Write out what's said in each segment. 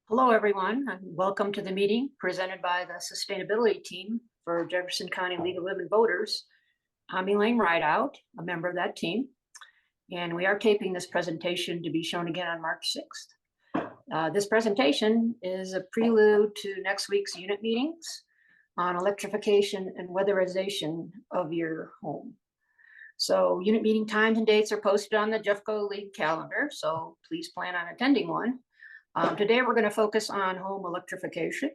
Hello, everyone, and welcome to the meeting presented by the Sustainability Team for Jefferson County League of Women Voters. I'm Elaine Rideout, a member of that team, and we are taping this presentation to be shown again on March 6th. This presentation is a prelude to next week's unit meetings on electrification and weatherization of your home. So unit meeting times and dates are posted on the Jeffco League calendar, so please plan on attending one. Today, we're going to focus on home electrification,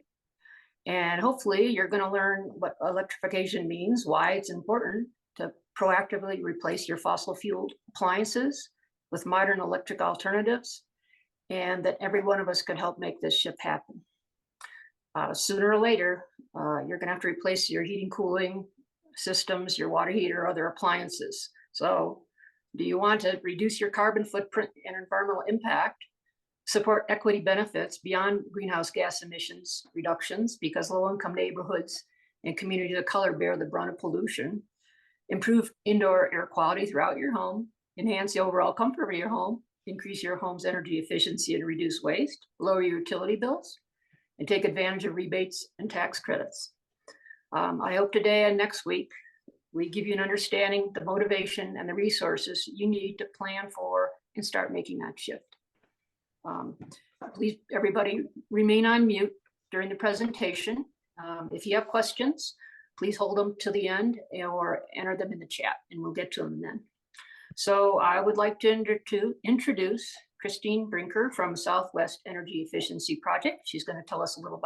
and hopefully you're going to learn what electrification means, why it's important to proactively replace your fossil fuel appliances with modern electric alternatives, and that every one of us could help make this shift happen. Sooner or later, you're going to have to replace your heating, cooling systems, your water heater, other appliances. So do you want to reduce your carbon footprint and environmental impact, support equity benefits beyond greenhouse gas emissions reductions because low-income neighborhoods and communities of color bear the brunt of pollution, improve indoor air quality throughout your home, enhance the overall comfort of your home, increase your home's energy efficiency and reduce waste, lower your utility bills, and take advantage of rebates and tax credits. I hope today and next week we give you an understanding, the motivation, and the resources you need to plan for and start making that shift. Please, everybody, remain on mute during the presentation. If you have questions, please hold them to the end or enter them in the chat, and we'll get to them then. So I would like to introduce Christine Brinker from Southwest Energy Efficiency Project. She's going to tell us a little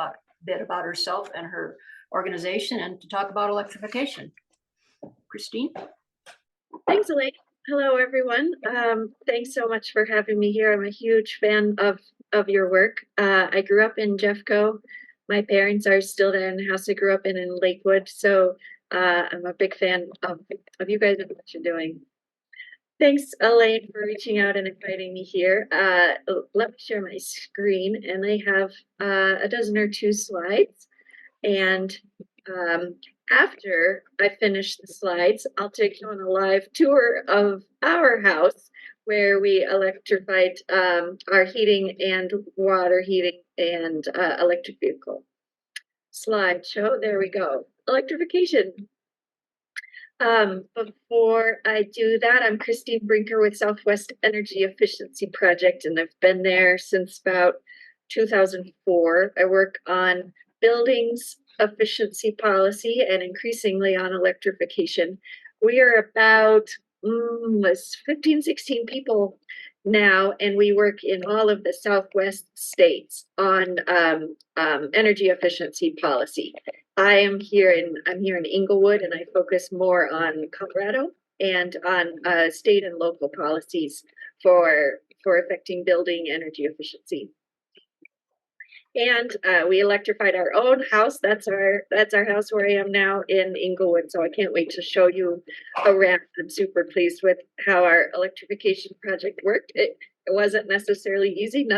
bit about herself and her organization and to talk about electrification. Christine? Thanks, Elaine. Hello, everyone. Thanks so much for having me here. I'm a huge fan of your work. I grew up in Jeffco. My parents are still there in the house I grew up in Lakewood. So I'm a big fan of you guys and what you're doing. Thanks, Elaine, for reaching out and inviting me here. Let me share my screen, and I have a dozen or two slides. And after I finish the slides, I'll take you on a live tour of our house where we electrified our heating and water heating and electric vehicle. Slideshow, there we go. Electrification. Before I do that, I'm Christine Brinker with Southwest Energy Efficiency Project, and I've been there since about 2004. I work on buildings, efficiency policy, and increasingly on electrification. We are about 15, 16 people now, and we work in all of the Southwest states on energy efficiency policy. I'm here in Inglewood, and I focus more on Colorado and on state and local policies for affecting building energy efficiency. And we electrified our own house. That's our house where I am now in Inglewood. So I can't wait to show you around. I'm super pleased with how our electrification project worked. It wasn't necessarily easy.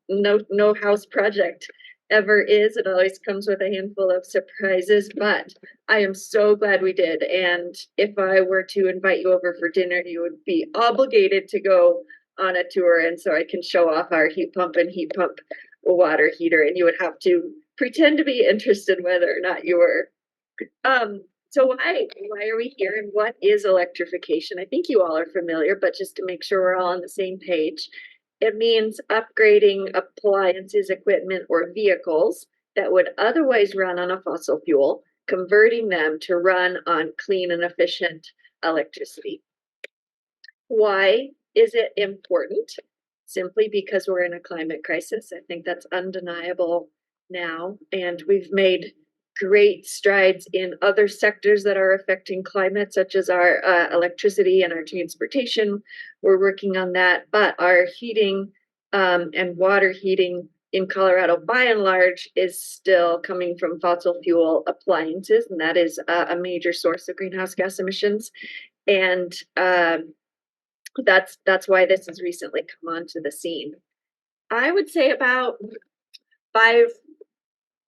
No house project ever is. It always comes with a handful of surprises, but I am so glad we did. And if I were to invite you over for dinner, you would be obligated to go on a tour. And so I can show off our heat pump and heat pump water heater, and you would have to pretend to be interested whether or not you were. So why are we here, and what is electrification? I think you all are familiar, but just to make sure we're all on the same page, it means upgrading appliances, equipment, or vehicles that would otherwise run on a fossil fuel, converting them to run on clean and efficient electricity. Why is it important? Simply because we're in a climate crisis. I think that's undeniable now. And we've made great strides in other sectors that are affecting climate, such as our electricity and our transportation. We're working on that. But our heating and water heating in Colorado, by and large, is still coming from fossil fuel appliances. And that is a major source of greenhouse gas emissions. And that's why this has recently come onto the scene. I would say about 5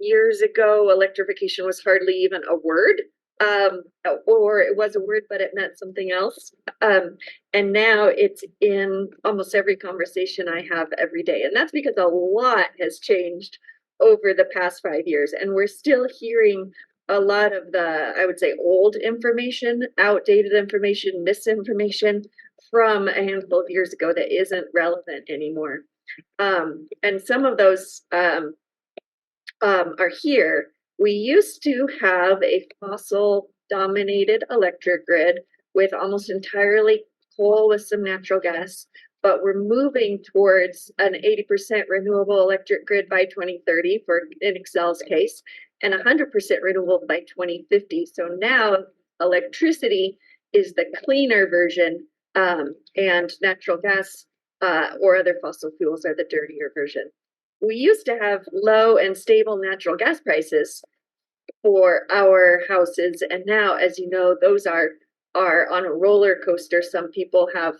years ago, electrification was hardly even a word. or it was a word, but it meant something else. And now it's in almost every conversation I have every day. And that's because a lot has changed over the past 5 years. And we're still hearing a lot of the, I would say, old information, outdated information, misinformation from a handful of years ago that isn't relevant anymore. And some of those are here. We used to have a fossil dominated electric grid with almost entirely coal with some natural gas, but we're moving towards an 80% renewable electric grid by 2030 for in Excel's case, and 100% renewable by 2050. So now electricity is the cleaner version, and natural gas or other fossil fuels are the dirtier version. We used to have low and stable natural gas prices for our houses, and now, as you know, those are on a roller coaster. Some people have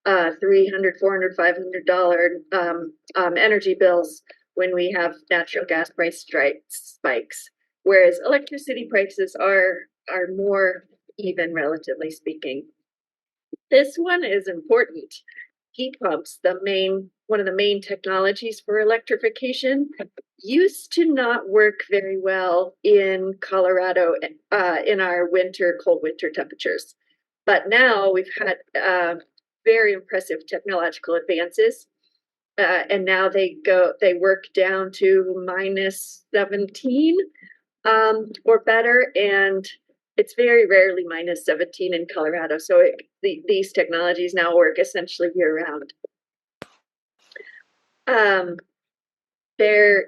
$300, $400, $500 energy bills when we have natural gas price spikes, whereas electricity prices are more even, relatively speaking. This one is important. Heat pumps, one of the main technologies for electrification, used to not work very well in Colorado in our cold winter temperatures. But now we've had very impressive technological advances. And now they work down to minus 17 or better. And it's very rarely minus 17 in Colorado. So these technologies now work essentially year round. There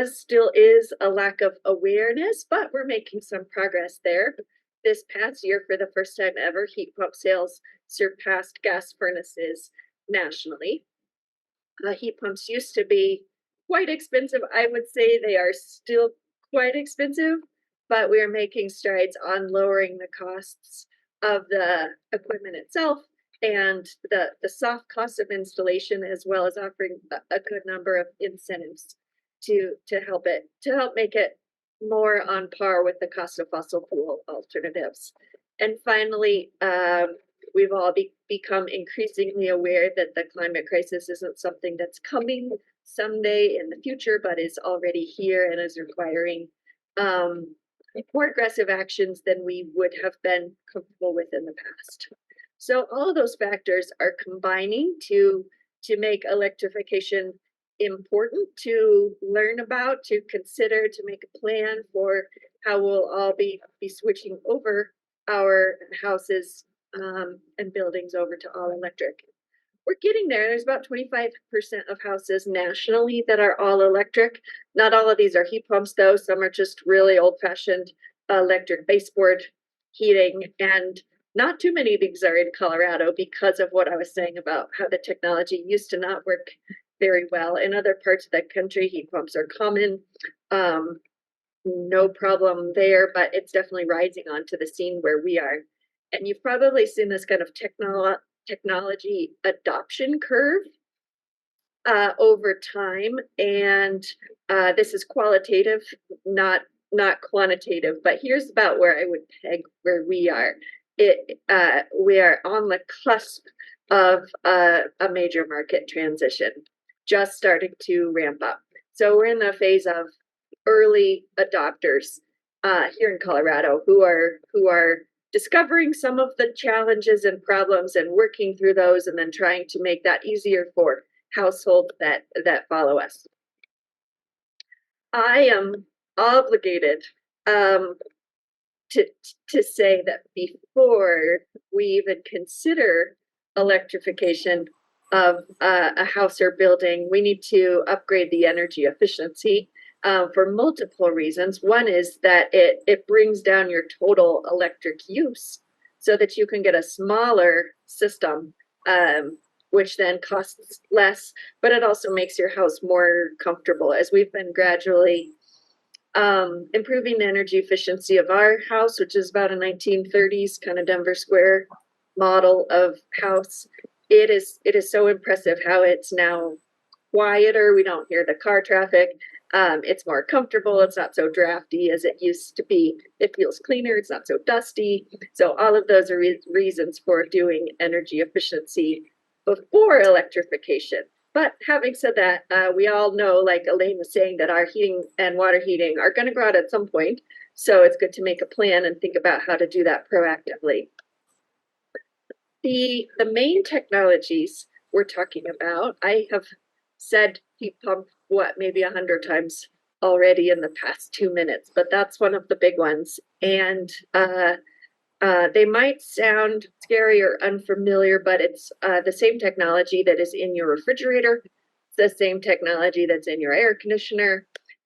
still is a lack of awareness, but we're making some progress there. This past year, for the first time ever, heat pump sales surpassed gas furnaces nationally. Heat pumps used to be quite expensive. I would say they are still quite expensive, but we are making strides on lowering the costs of the equipment itself and the soft cost of installation, as well as offering a good number of incentives to help make it more on par with the cost of fossil fuel alternatives. And finally, we've all become increasingly aware that the climate crisis isn't something that's coming someday in the future, but is already here and is requiring more aggressive actions than we would have been comfortable with in the past. So all of those factors are combining to make electrification important to learn about, to consider, to make a plan for how we'll all be switching over our houses and buildings over to all electric. We're getting there. There's about 25% of houses nationally that are all electric. Not all of these are heat pumps, though. Some are just really old-fashioned electric baseboard heating, and not too many of these are in Colorado because of what I was saying about how the technology used to not work very well. In other parts of the country, heat pumps are common. No problem there, but it's definitely rising onto the scene where we are. And you've probably seen this kind of technology adoption curve over time, and this is qualitative, not quantitative. But here's about where I would peg where we are. We are on the cusp of a major market transition, just starting to ramp up. So we're in the phase of early adopters here in Colorado who are discovering some of the challenges and problems and working through those, and then trying to make that easier for households that follow us. I am obligated to say that before we even consider electrification of a house or building, we need to upgrade the energy efficiency for multiple reasons. One is that it brings down your total electric use so that you can get a smaller system, which then costs less, but it also makes your house more comfortable. As we've been gradually improving the energy efficiency of our house, which is about a 1930s kind of Denver Square model of house, it is so impressive how it's now quieter. We don't hear the car traffic. It's more comfortable. It's not so drafty as it used to be. It feels cleaner. It's not so dusty. So all of those are reasons for doing energy efficiency before electrification. But having said that, we all know, like Elaine was saying, that our heating and water heating are going to go out at some point. So it's good to make a plan and think about how to do that proactively. The main technologies we're talking about, I have said heat pump, maybe 100 times already in the past 2 minutes, but that's one of the big ones. And they might sound scary or unfamiliar, but it's the same technology that is in your refrigerator, the same technology that's in your air conditioner,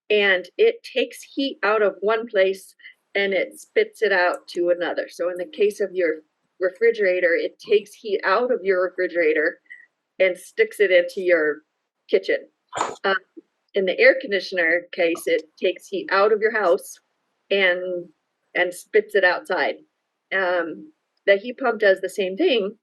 and it takes heat out of one place and it spits it out to another. So in the case of your refrigerator, it takes heat out of your refrigerator and sticks it into your kitchen. In the air conditioner case, it takes heat out of your house and spits it outside. The heat pump does the same thing,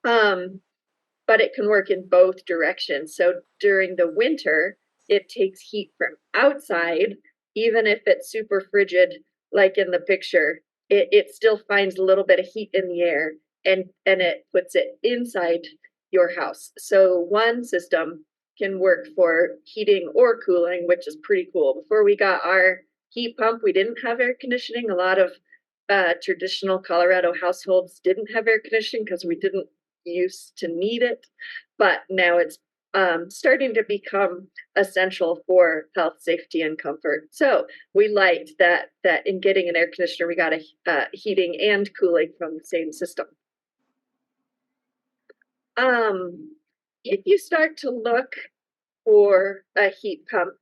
but it can work in both directions. So during the winter, it takes heat from outside, even if it's super frigid, like in the picture, it still finds a little bit of heat in the air and it puts it inside your house. So one system can work for heating or cooling, which is pretty cool. Before we got our heat pump, we didn't have air conditioning. A lot of traditional Colorado households didn't have air conditioning because we didn't used to need it, but now it's starting to become essential for health, safety, and comfort. So we liked that in getting an air conditioner, we got a heating and cooling from the same system. If you start to look for a heat pump,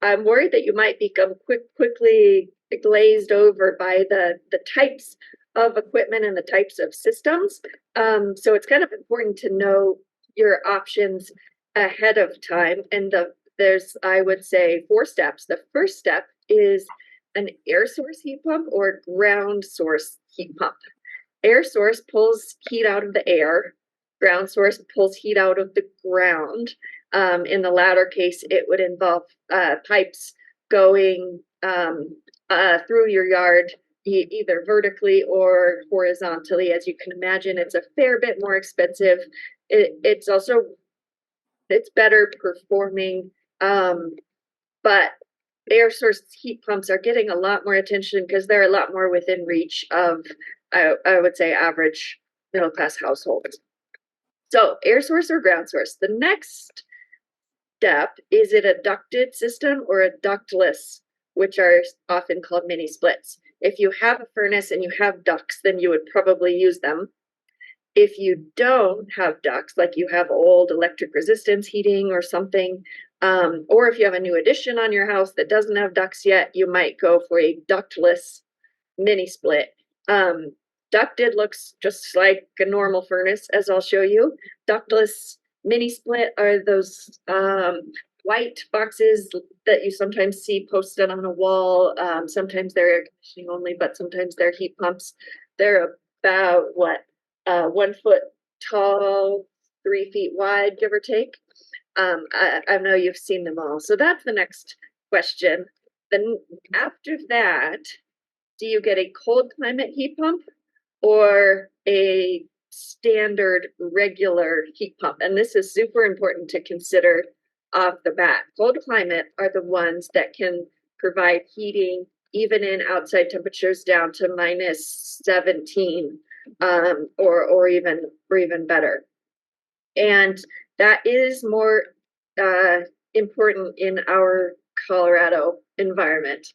I'm worried that you might become quickly glazed over by the types of equipment and the types of systems. So it's kind of important to know your options ahead of time. And there's, I would say, 4 steps. The first step is an air source heat pump or ground source heat pump. Air source pulls heat out of the air. Ground source pulls heat out of the ground. In the latter case, it would involve pipes going through your yard, either vertically or horizontally. As you can imagine, it's a fair bit more expensive. It's also, it's better performing, but air source heat pumps are getting a lot more attention because they're a lot more within reach of, I would say, average middle class households. So air source or ground source. The next step, is it a ducted system or a ductless, which are often called mini splits? If you have a furnace and you have ducts, then you would probably use them. If you don't have ducts, like you have old electric resistance heating or something, or if you have a new addition on your house that doesn't have ducts yet, you might go for a ductless mini split. Ducted looks just like a normal furnace, as I'll show you. Ductless mini split are those white boxes that you sometimes see posted on a wall. Sometimes they're air conditioning only, but sometimes they're heat pumps. They're about 1 foot tall, 3 feet wide, give or take. I know you've seen them all. So that's the next question. Then after that, do you get a cold climate heat pump or a standard regular heat pump? And this is super important to consider off the bat. Cold climate are the ones that can provide heating even in outside temperatures down to minus 17, or even better. And that is more important in our Colorado environment.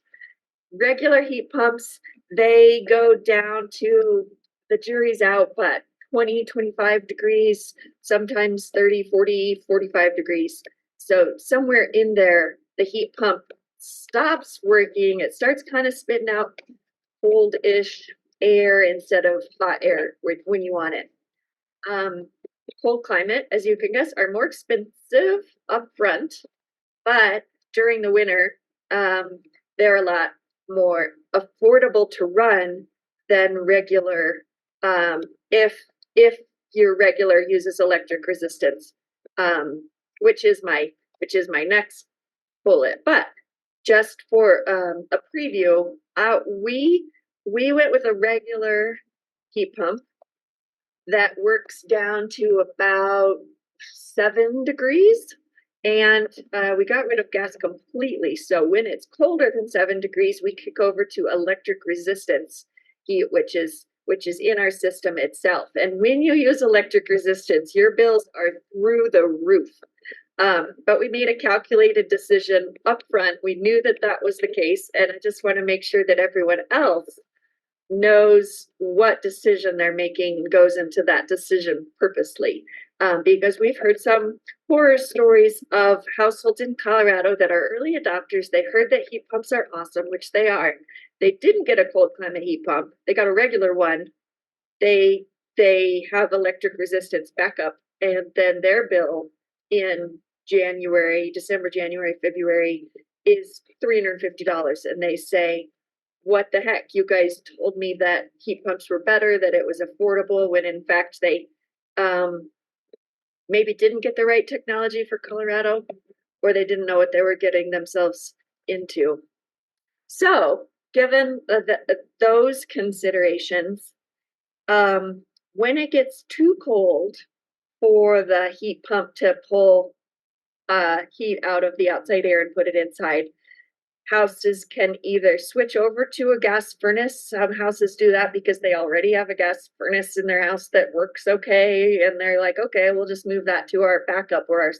Regular heat pumps, they go down to, the jury's out, but 20, 25 degrees, sometimes 30, 40, 45 degrees. So somewhere in there, the heat pump stops working. It starts kind of spitting out cold-ish air instead of hot air when you want it. Cold climate, as you can guess, are more expensive up front, but during the winter, they're a lot more affordable to run than regular, if your regular uses electric resistance. which is my next bullet. But just for a preview, we went with a regular heat pump that works down to about 7 degrees. And we got rid of gas completely. So when it's colder than 7 degrees, we kick over to electric resistance heat, which is in our system itself. And when you use electric resistance, your bills are through the roof. But we made a calculated decision up front. We knew that that was the case. And I just want to make sure that everyone else knows what decision they're making and goes into that decision purposely. Because we've heard some horror stories of households in Colorado that are early adopters. They heard that heat pumps are awesome, which they are. They didn't get a cold climate heat pump. They got a regular one. They have electric resistance backup, and then their bill in December, January, February is $350. And they say, what the heck? You guys told me that heat pumps were better, that it was affordable, when in fact they maybe didn't get the right technology for Colorado, or they didn't know what they were getting themselves into. So given those considerations, when it gets too cold for the heat pump to pull heat out of the outside air and put it inside, houses can either switch over to a gas furnace. Some houses do that because they already have a gas furnace in their house that works okay, and they're like, okay, we'll just move that to our backup or our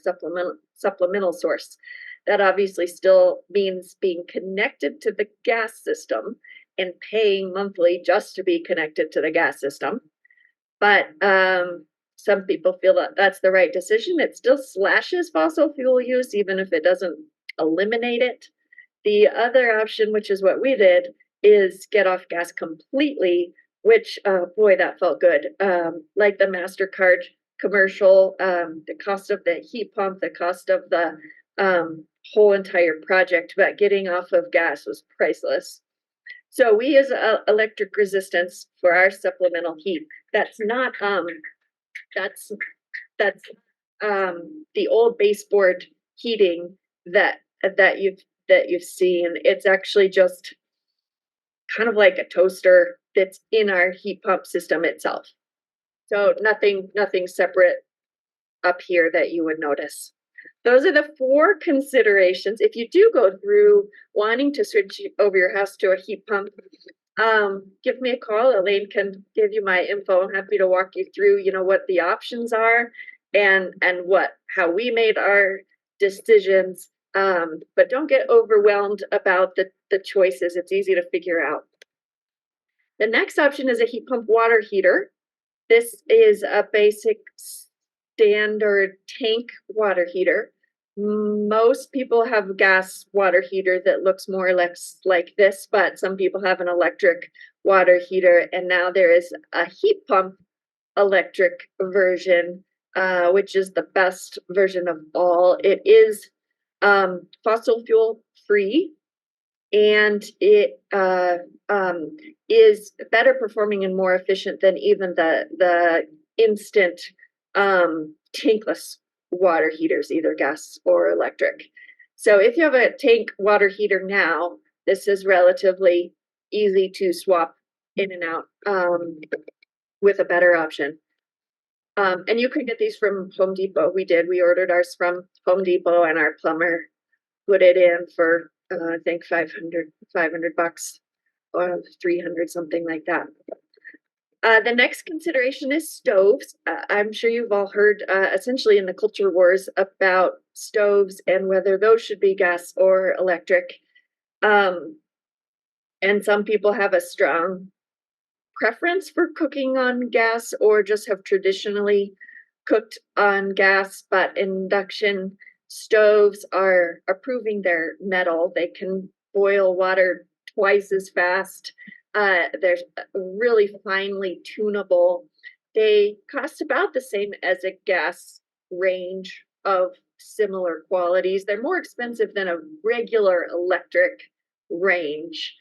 supplemental source. That obviously still means being connected to the gas system and paying monthly just to be connected to the gas system. But some people feel that that's the right decision. It still slashes fossil fuel use, even if it doesn't eliminate it. The other option, which is what we did, is get off gas completely, which, boy, that felt good. Like the MasterCard commercial, the cost of the heat pump, the cost of the whole entire project, but getting off of gas was priceless. So we use electric resistance for our supplemental heat. That's not, that's the old baseboard heating that you've seen. It's actually just kind of like a toaster that's in our heat pump system itself. So nothing separate up here that you would notice. Those are the 4 considerations. If you do go through wanting to switch over your house to a heat pump, give me a call. Elaine can give you my info. I'm happy to walk you through, what the options are and how we made our decisions. But don't get overwhelmed about the choices. It's easy to figure out. The next option is a heat pump water heater. This is a basic standard tank water heater. Most people have a gas water heater that looks more or less like this, but some people have an electric water heater. And now there is a heat pump electric version, which is the best version of all. It is fossil fuel free, and it is better performing and more efficient than even the instant tankless water heaters, either gas or electric. So if you have a tank water heater now, this is relatively easy to swap in and out with a better option. And you could get these from Home Depot. We ordered ours from Home Depot, and our plumber put it in for I think $500 or 300, something like that. The next consideration is stoves. I'm sure you've all heard essentially in the culture wars about stoves and whether those should be gas or electric. And some people have a strong preference for cooking on gas or just have traditionally cooked on gas, but induction stoves are proving their mettle. They can boil water twice as fast. They're really finely tunable. They cost about the same as a gas range of similar qualities. They're more expensive than a regular electric range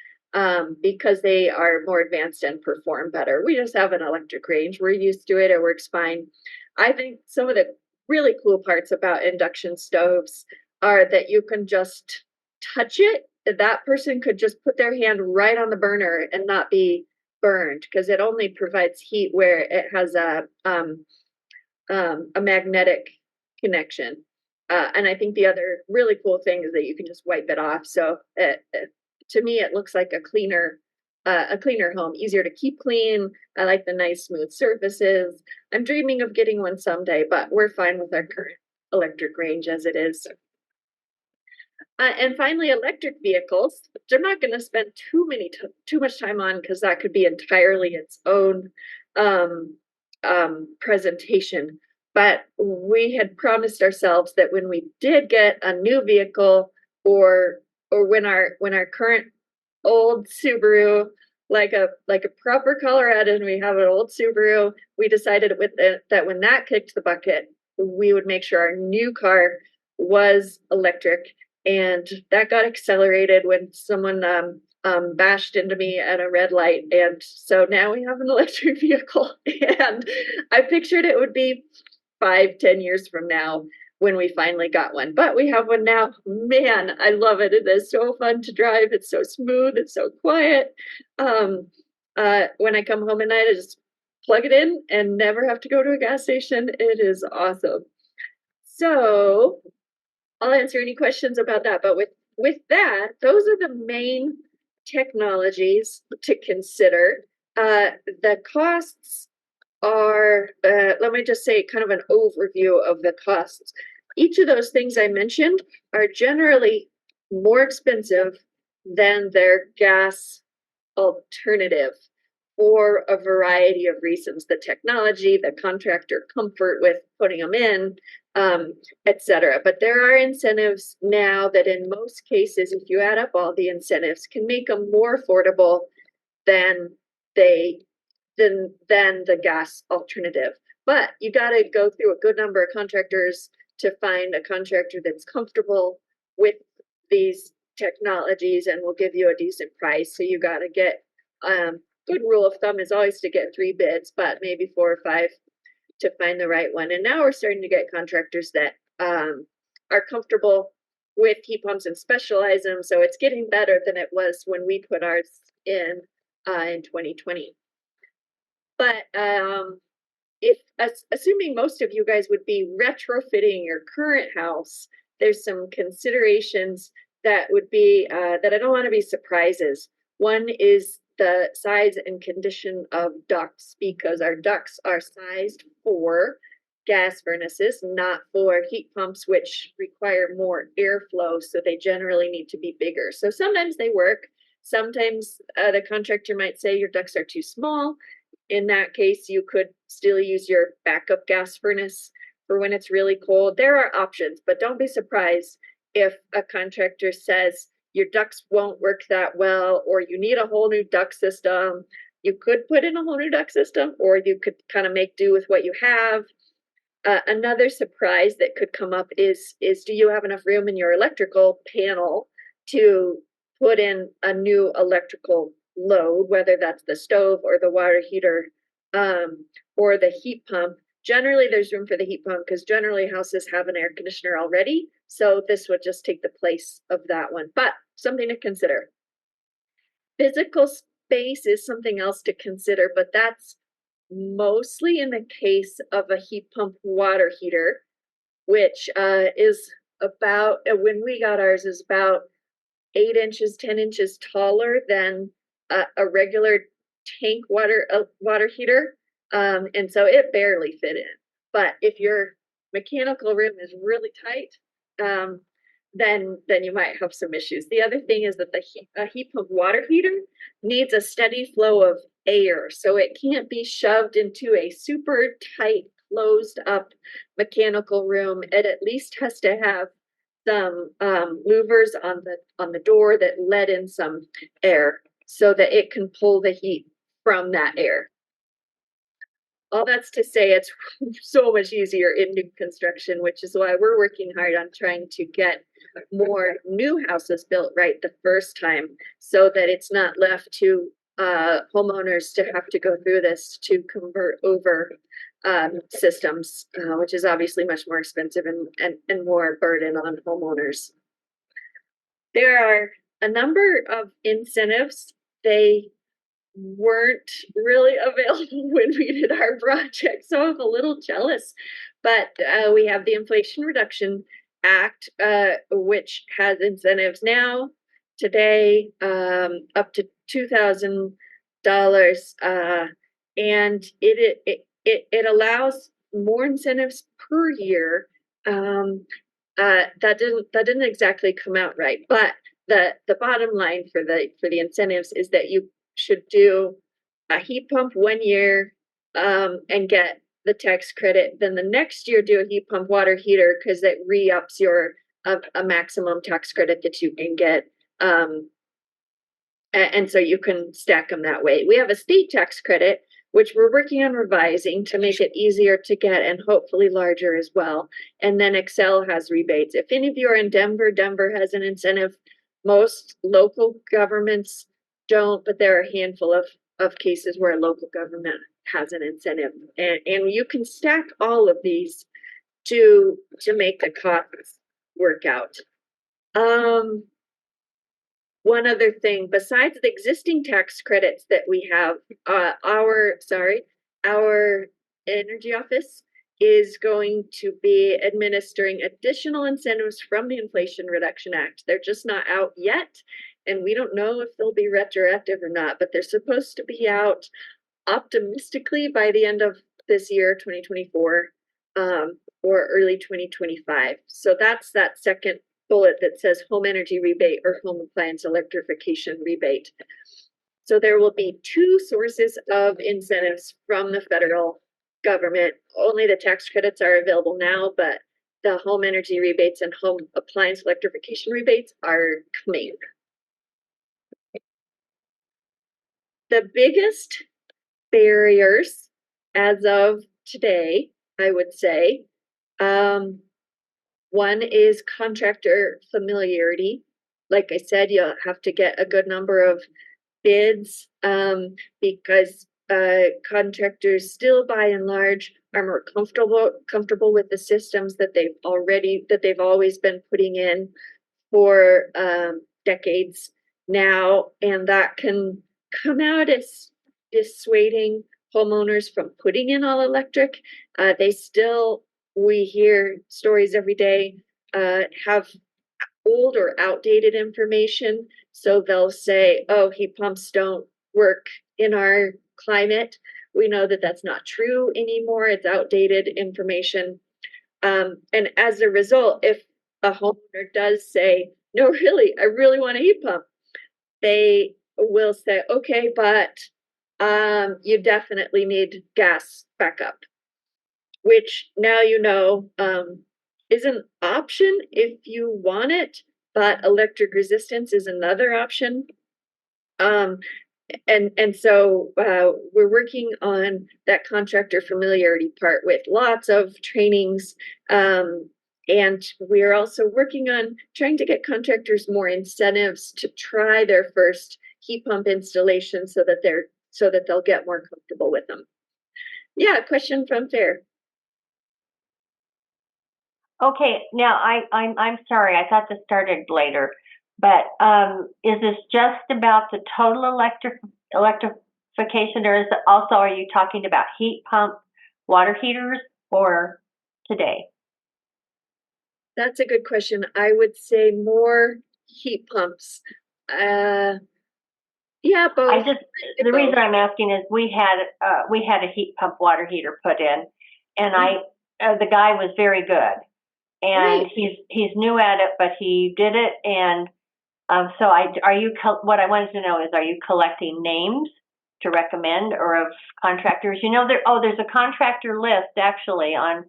because they are more advanced and perform better. We just have an electric range. We're used to it. It works fine. I think some of the really cool parts about induction stoves are that you can just touch it. That person could just put their hand right on the burner and not be burned, because it only provides heat where it has a magnetic connection. And I think the other really cool thing is that you can just wipe it off. So to me, it looks like a cleaner home, easier to keep clean. I like the nice smooth surfaces. I'm dreaming of getting one someday, but we're fine with our current electric range as it is. And finally, electric vehicles. They're not going to spend too much time on, because that could be entirely its own presentation. But we had promised ourselves that when we did get a new vehicle, or when our current old Subaru, like a proper Coloradan, we have an old Subaru, we decided that when that kicked the bucket, we would make sure our new car was electric. And that got accelerated when someone bashed into me at a red light. And so now we have an electric vehicle. And I pictured it would be 5-10 years from now when we finally got one. But we have one now. Man, I love it. It is so fun to drive. It's so smooth. It's so quiet. When I come home at night, I just plug it in and never have to go to a gas station. It is awesome. So I'll answer any questions about that. But with that, those are the main technologies to consider. The costs are, let me just say kind of an overview of the costs. Each of those things I mentioned are generally more expensive than their gas alternative for a variety of reasons: the technology, the contractor comfort with putting them in, etc. But there are incentives now that in most cases, if you add up all the incentives, can make them more affordable than the gas alternative. But you got to go through a good number of contractors to find a contractor that's comfortable with these technologies and will give you a decent price. So you got to get, good rule of thumb is always to get 3 bids, but maybe 4 or 5 to find the right one. And now we're starting to get contractors that are comfortable with heat pumps and specialize them. So it's getting better than it was when we put ours in 2020. But assuming most of you guys would be retrofitting your current house, there's some considerations that would be that I don't want to be surprises. One is the size and condition of ducts, because our ducts are sized for gas furnaces, not for heat pumps, which require more airflow, so they generally need to be bigger. So sometimes they work. Sometimes the contractor might say your ducts are too small. In that case, you could still use your backup gas furnace for when it's really cold. There are options, but don't be surprised if a contractor says your ducts won't work that well, or you need a whole new duct system. You could put in a whole new duct system, or you could kind of make do with what you have. Another surprise that could come up is do you have enough room in your electrical panel to put in a new electrical load, whether that's the stove or the water heater or the heat pump? Generally, there's room for the heat pump because generally houses have an air conditioner already. So this would just take the place of that one, but something to consider. Physical space is something else to consider, but that's mostly in the case of a heat pump water heater, which is about, when we got ours, is about 8 inches, 10 inches taller than a regular tank water heater. And so it barely fit in. But if your mechanical room is really tight, then you might have some issues. The other thing is that the heat pump water heater needs a steady flow of air. So it can't be shoved into a super tight, closed up mechanical room. It at least has to have some louvers on the door that let in some air so that it can pull the heat from that air. All that's to say it's so much easier in new construction, which is why we're working hard on trying to get more new houses built right the first time, so that it's not left to homeowners to have to go through this to convert over systems, which is obviously much more expensive and more burden on homeowners. There are a number of incentives. They weren't really available when we did our project, so I'm a little jealous. But we have the Inflation Reduction Act, which has incentives now, today, up to $2,000, and it allows more incentives per year. That didn't exactly come out right, but the bottom line for the incentives is that you should do a heat pump 1 year and get the tax credit. Then the next year do a heat pump water heater because it re-ups your a maximum tax credit that you can get. And so you can stack them that way. We have a state tax credit, which we're working on revising to make it easier to get and hopefully larger as well. And then Excel has rebates. If any of you are in Denver, Denver has an incentive. Most local governments don't, but there are a handful of cases where a local government has an incentive. And you can stack all of these to make the costs work out. One other thing, besides the existing tax credits that we have, our energy office is going to be administering additional incentives from the Inflation Reduction Act. They're just not out yet, and we don't know if they'll be retroactive or not, but they're supposed to be out optimistically by the end of this year, 2024, or early 2025. So that's that second bullet that says home energy rebate or home appliance electrification rebate. So there will be two sources of incentives from the federal government. Only the tax credits are available now, but the home energy rebates and home appliance electrification rebates are coming. The biggest barriers as of today, I would say, one is contractor familiarity. Like I said, you'll have to get a good number of bids because contractors still, by and large, are more comfortable with the systems that they've always been putting in for decades now, and that can come out as dissuading homeowners from putting in all electric. We hear stories every day, have old or outdated information. So they'll say, oh, heat pumps don't work in our climate. We know that that's not true anymore. It's outdated information. And as a result, if a homeowner does say, no, really, I really want a heat pump, they will say, okay, but you definitely need gas backup, which now is an option if you want it, but electric resistance is another option. And so we're working on that contractor familiarity part with lots of trainings. And we are also working on trying to get contractors more incentives to try their first heat pump installation so that they'll get more comfortable with them. Yeah, question from Fair. Okay, now I'm sorry, I thought this started later, but is this just about the total electrification, or is it also, are you talking about heat pump, water heaters, or today? That's a good question. I would say more heat pumps. Yeah, both. The reason I'm asking is we had a heat pump water heater put in, and the guy was very good. And he's new at it, but he did it. And so what I wanted to know is, are you collecting names to recommend, or of contractors? There's a contractor list actually on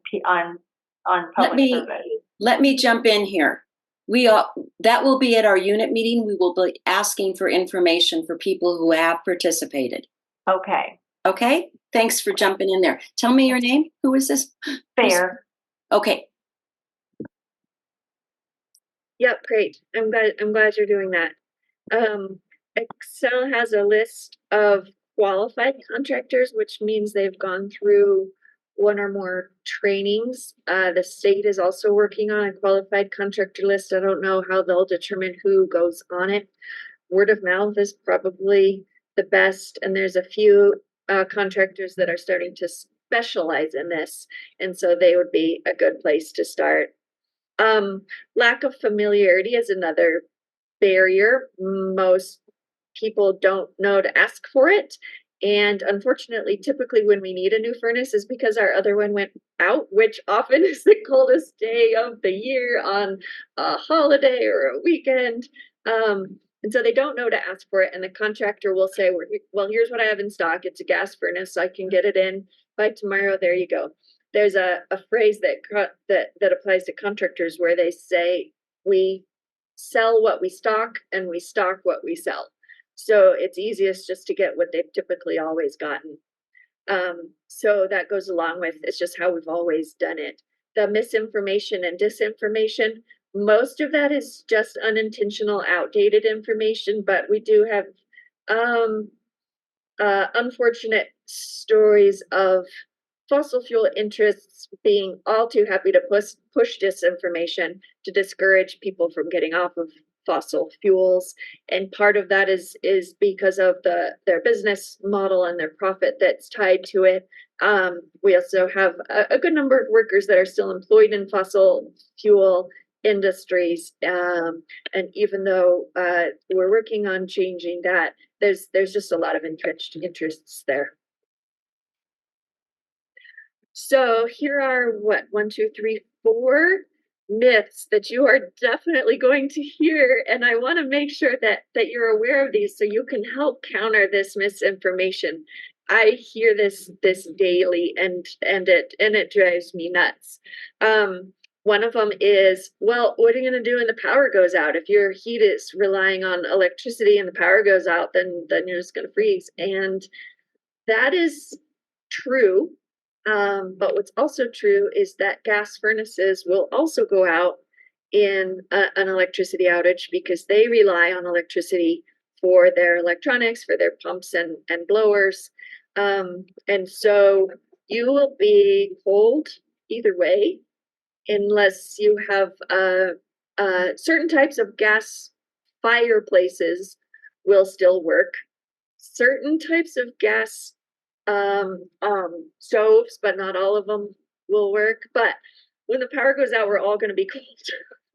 public service. Let me jump in here. That will be at our unit meeting. We will be asking for information for people who have participated. Okay. Okay. Thanks for jumping in there. Tell me your name. Who is this? Fair. Okay. Yep, great. I'm glad you're doing that. Excel has a list of qualified contractors, which means they've gone through one or more trainings. The state is also working on a qualified contractor list. I don't know how they'll determine who goes on it. Word of mouth is probably the best, and there's a few contractors that are starting to specialize in this, and so they would be a good place to start. Lack of familiarity is another barrier. Most people don't know to ask for it. And unfortunately, typically when we need a new furnace is because our other one went out, which often is the coldest day of the year on a holiday or a weekend. And so they don't know to ask for it. And the contractor will say, well, here's what I have in stock. It's a gas furnace. I can get it in by tomorrow. There you go. There's a phrase that applies to contractors where they say, we sell what we stock and we stock what we sell. So it's easiest just to get what they've typically always gotten. So that goes along with, it's just how we've always done it. The misinformation and disinformation, most of that is just unintentional, outdated information, but we do have unfortunate stories of fossil fuel interests being all too happy to push disinformation to discourage people from getting off of fossil fuels. And part of that is because of their business model and their profit that's tied to it. We also have a good number of workers that are still employed in fossil fuel industries. And even though we're working on changing that, there's just a lot of entrenched interests there. So here are what, 1, 2, 3, 4 myths that you are definitely going to hear, and I want to make sure that you're aware of these so you can help counter this misinformation. I hear this daily, and it drives me nuts. One of them is, well, what are you going to do when the power goes out? If your heat is relying on electricity and the power goes out, then you're just going to freeze. And that is true. But what's also true is that gas furnaces will also go out in an electricity outage because they rely on electricity for their electronics, for their pumps and blowers. And so you will be cold either way, unless you have certain types of gas fireplaces will still work. Certain types of gas stoves, but not all of them will work. But when the power goes out, we're all going to be cold.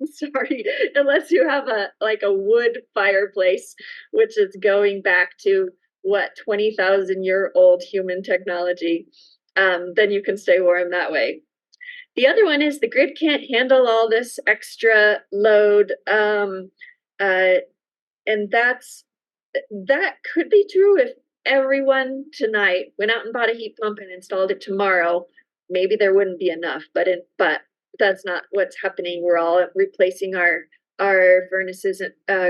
I'm sorry, unless you have a wood fireplace, which is going back to what, 20,000-year-old human technology. Then you can stay warm that way. The other one is the grid can't handle all this extra load, and that could be true if everyone tonight went out and bought a heat pump and installed it tomorrow. Maybe there wouldn't be enough, but that's not what's happening. We're all replacing our furnaces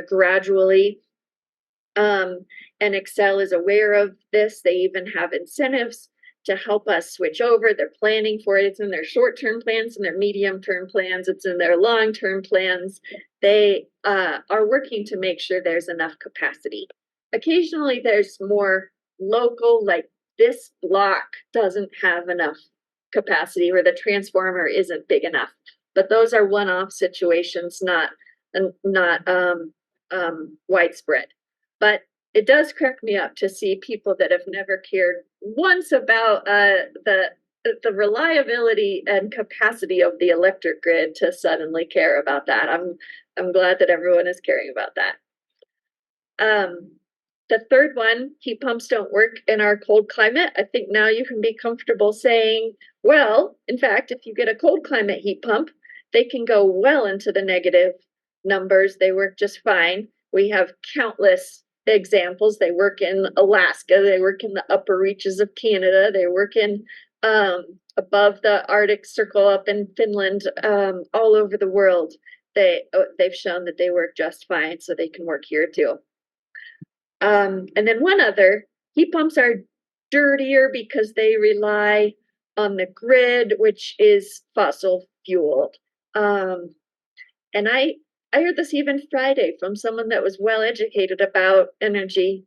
gradually. And Excel is aware of this. They even have incentives to help us switch over. They're planning for it. It's in their short-term plans and their medium-term plans. It's in their long-term plans. They are working to make sure there's enough capacity. Occasionally there's more local, like this block doesn't have enough capacity or the transformer isn't big enough. But those are one-off situations, not widespread. But it does crack me up to see people that have never cared once about the reliability and capacity of the electric grid to suddenly care about that. I'm glad that everyone is caring about that. The third one, heat pumps don't work in our cold climate. I think now you can be comfortable saying, well, in fact, if you get a cold climate heat pump, they can go well into the negative numbers. They work just fine. We have countless examples. They work in Alaska. They work in the upper reaches of Canada. They work in above the Arctic Circle up in Finland, all over the world. They've shown that they work just fine, so they can work here too. And then one other, heat pumps are dirtier because they rely on the grid, which is fossil fueled. And I heard this even Friday from someone that was well educated about energy.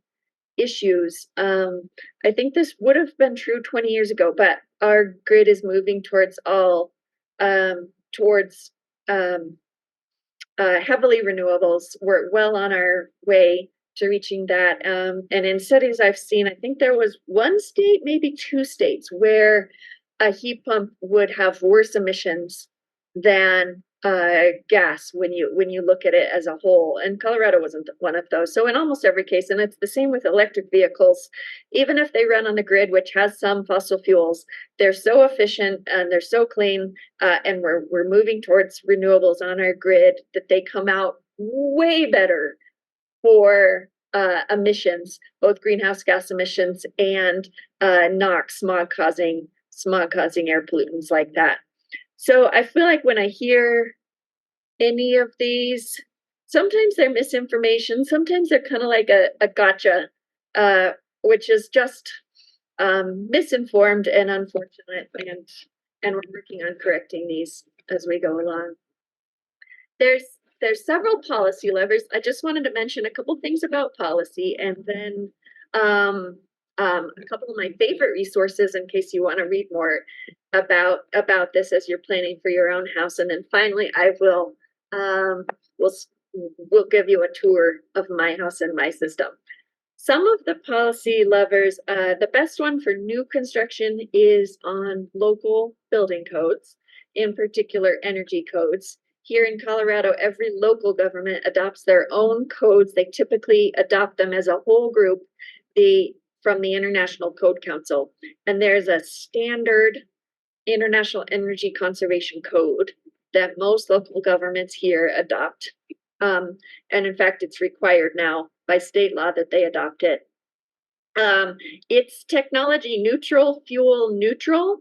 issues. I think this would have been true 20 years ago, but our grid is moving towards towards heavily renewables. We're well on our way to reaching that. And in studies I've seen, I think there was one state, maybe two states, where a heat pump would have worse emissions than gas when you look at it as a whole. And Colorado wasn't one of those. So in almost every case, and it's the same with electric vehicles, even if they run on the grid, which has some fossil fuels, they're so efficient and they're so clean, and we're moving towards renewables on our grid that they come out way better for emissions, both greenhouse gas emissions and NOx, smog causing air pollutants like that. So I feel like when I hear any of these, sometimes they're misinformation, sometimes they're kind of like a gotcha, which is just misinformed and unfortunate, and we're working on correcting these as we go along. There's several policy levers. I just wanted to mention a couple things about policy, and then a couple of my favorite resources in case you want to read more about this as you're planning for your own house. And then finally, I will we'll give you a tour of my house and my system. Some of the policy levers, the best one for new construction is on local building codes, in particular energy codes. Here in Colorado, every local government adopts their own codes. They typically adopt them as a whole group from the International Code Council. And there's a standard International Energy Conservation Code that most local governments here adopt. And in fact, it's required now by state law that they adopt it. It's technology neutral, fuel neutral,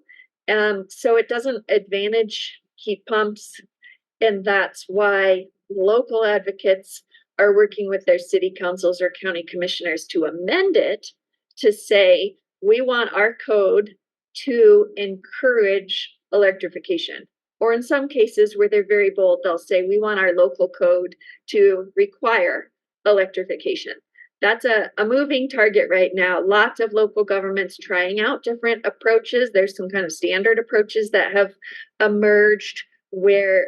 so it doesn't advantage heat pumps. And that's why local advocates are working with their city councils or county commissioners to amend it to say, we want our code to encourage electrification. Or in some cases where they're very bold, they'll say, we want our local code to require electrification. That's a moving target right now. Lots of local governments trying out different approaches. There's some kind of standard approaches that have emerged where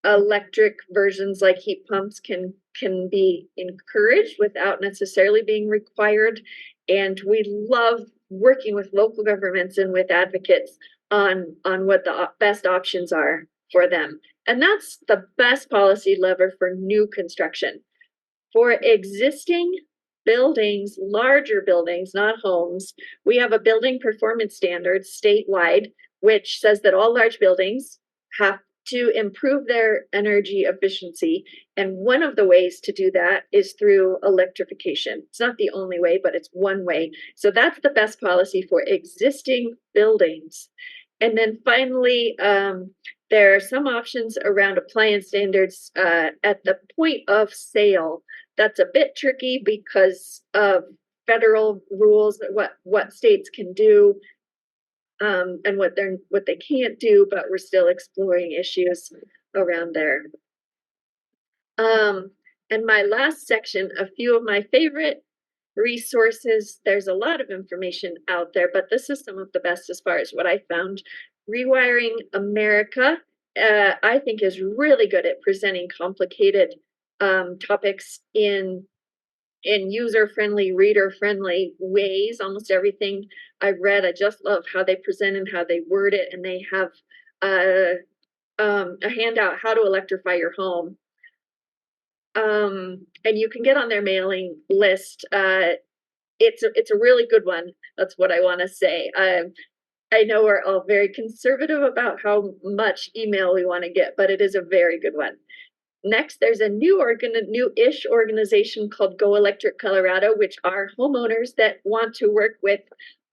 electric versions like heat pumps can be encouraged without necessarily being required. And we love working with local governments and with advocates on what the best options are for them. And that's the best policy lever for new construction. For existing buildings, larger buildings, not homes, we have a building performance standard statewide, which says that all large buildings have to improve their energy efficiency. And one of the ways to do that is through electrification. It's not the only way, but it's one way. So that's the best policy for existing buildings. And then finally, there are some options around appliance standards at the point of sale. That's a bit tricky because of federal rules, what states can do and what they can't do, but we're still exploring issues around there. And my last section, a few of my favorite resources. There's a lot of information out there, but this is some of the best as far as what I found. Rewiring America, I think, is really good at presenting complicated topics in user-friendly, reader-friendly ways. Almost everything I've read, I just love how they present and how they word it, and they have a handout, how to electrify your home. And you can get on their mailing list. It's a really good one. That's what I want to say. I know we're all very conservative about how much email we want to get, but it is a very good one. Next, there's a new-ish organization called Go Electric Colorado, which are homeowners that want to work with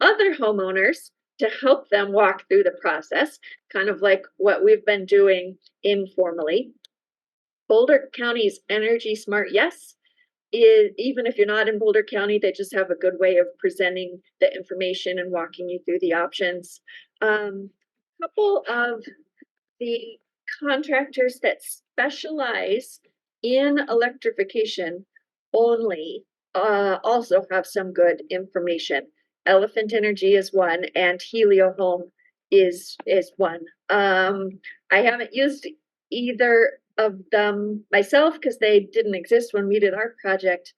other homeowners to help them walk through the process, kind of like what we've been doing informally. Boulder County's Energy Smart Yes is, even if you're not in Boulder County, they just have a good way of presenting the information and walking you through the options. Couple of the contractors that specialize in electrification only also have some good information. Elephant Energy is one, and Helio Home is one. I haven't used either of them myself because they didn't exist when we did our project.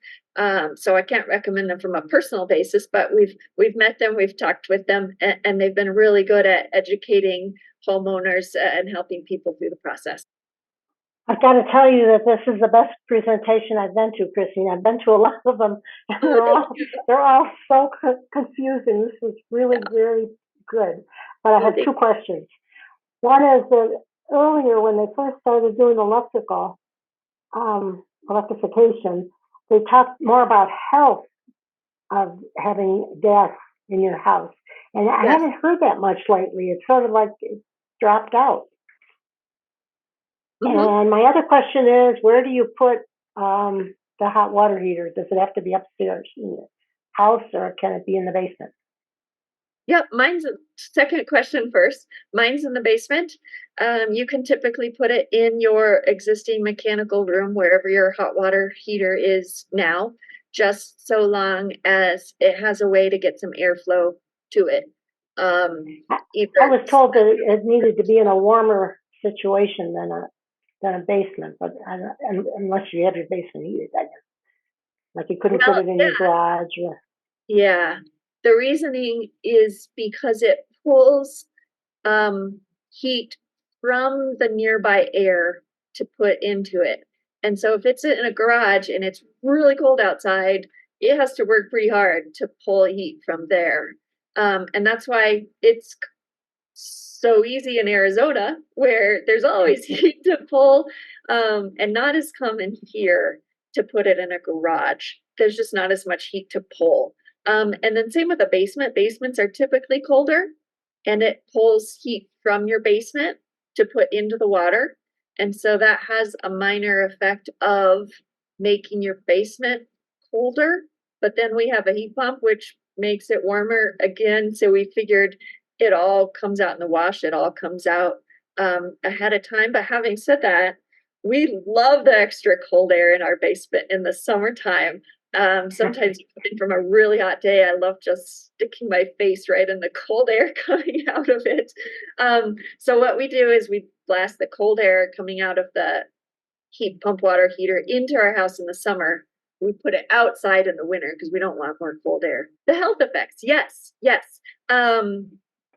So I can't recommend them from a personal basis, but we've met them, we've talked with them, and they've been really good at educating homeowners and helping people through the process. I've got to tell you that this is the best presentation I've been to, Christine. I've been to a lot of them, and they're all so confusing. This is really very good. But I have two questions. One is that earlier, when they first started doing electrification, they talked more about health of having gas in your house, and I haven't heard that much lately. It's sort of like it dropped out. And my other question is, where do you put the hot water heater? Does it have to be upstairs in your house, or can it be in the basement? Yep, mine's second question first. Mine's in the basement. You can typically put it in your existing mechanical room, wherever your hot water heater is now, just so long as it has a way to get some airflow to it. I was told that it needed to be in a warmer situation than a basement, but unless you have your basement heated, I guess. Like you couldn't put it in your garage. Or... Yeah, the reasoning is because it pulls heat from the nearby air to put into it. And so if it's in a garage and it's really cold outside, it has to work pretty hard to pull heat from there. And that's why it's so easy in Arizona, where there's always heat to pull, and not as common here to put it in a garage. There's just not as much heat to pull. And then same with a basement. Basements are typically colder, and it pulls heat from your basement to put into the water. And so that has a minor effect of making your basement colder. But then we have a heat pump, which makes it warmer again. So we figured it all comes out in the wash. It all comes out ahead of time. But having said that, we love the extra cold air in our basement in the summertime. Sometimes from a really hot day, I love just sticking my face right in the cold air coming out of it. So what we do is we blast the cold air coming out of the heat pump water heater into our house in the summer. We put it outside in the winter because we don't want more cold air. The health effects, yes.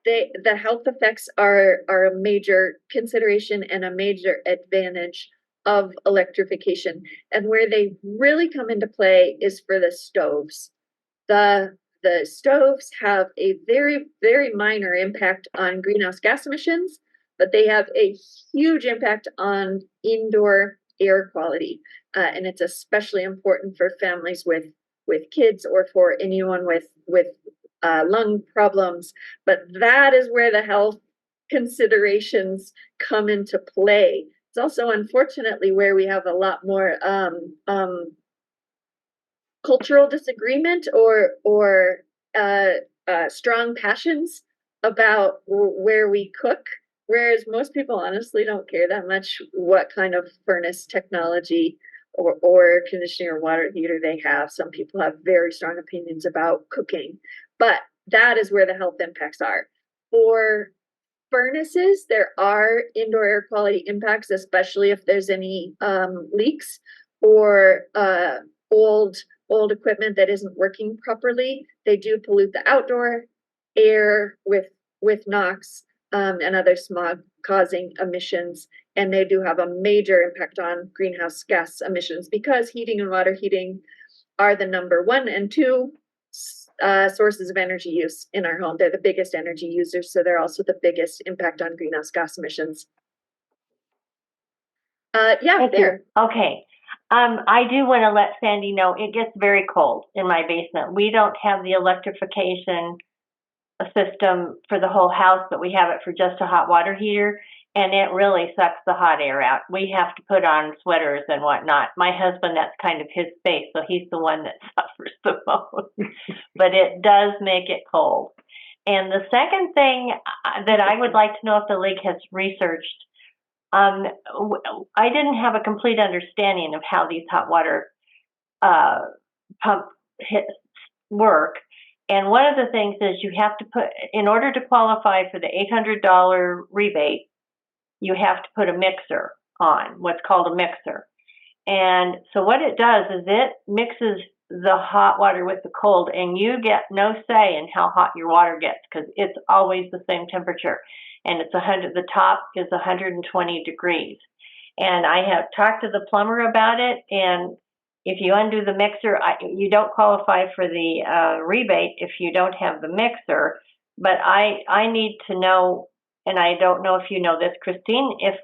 The health effects are a major consideration and a major advantage of electrification. And where they really come into play is for the stoves. The stoves have a very, very minor impact on greenhouse gas emissions, but they have a huge impact on indoor air quality. And it's especially important for families with kids or for anyone with lung problems. But that is where the health considerations come into play. It's also unfortunately where we have a lot more cultural disagreement or strong passions about where we cook, whereas most people honestly don't care that much what kind of furnace technology or conditioning or water heater they have. Some people have very strong opinions about cooking, but that is where the health impacts are. For furnaces, there are indoor air quality impacts, especially if there's any leaks or old equipment that isn't working properly. They do pollute the outdoor air with NOx and other smog causing emissions, and they do have a major impact on greenhouse gas emissions because heating and water heating are the number 1 and 2 sources of energy use in our home. They're the biggest energy users, so they're also the biggest impact on greenhouse gas emissions. There. Okay. I do want to let Sandy know it gets very cold in my basement. We don't have the electrification system for the whole house, but we have it for just a hot water heater, and it really sucks the hot air out. We have to put on sweaters and whatnot. My husband, that's kind of his space, so he's the one that suffers the most. But it does make it cold. And the second thing that I would like to know if the league has researched, I didn't have a complete understanding of how these hot water pump work. And one of the things is you have to put, in order to qualify for the $800 rebate, you have to put a mixer on, what's called a mixer. And so what it does is it mixes the hot water with the cold, and you get no say in how hot your water gets because it's always the same temperature. And it's the top is 120 degrees. And I have talked to the plumber about it, and if you undo the mixer, you don't qualify for the rebate if you don't have the mixer. But I need to know, and I don't know if you know this, Christine, if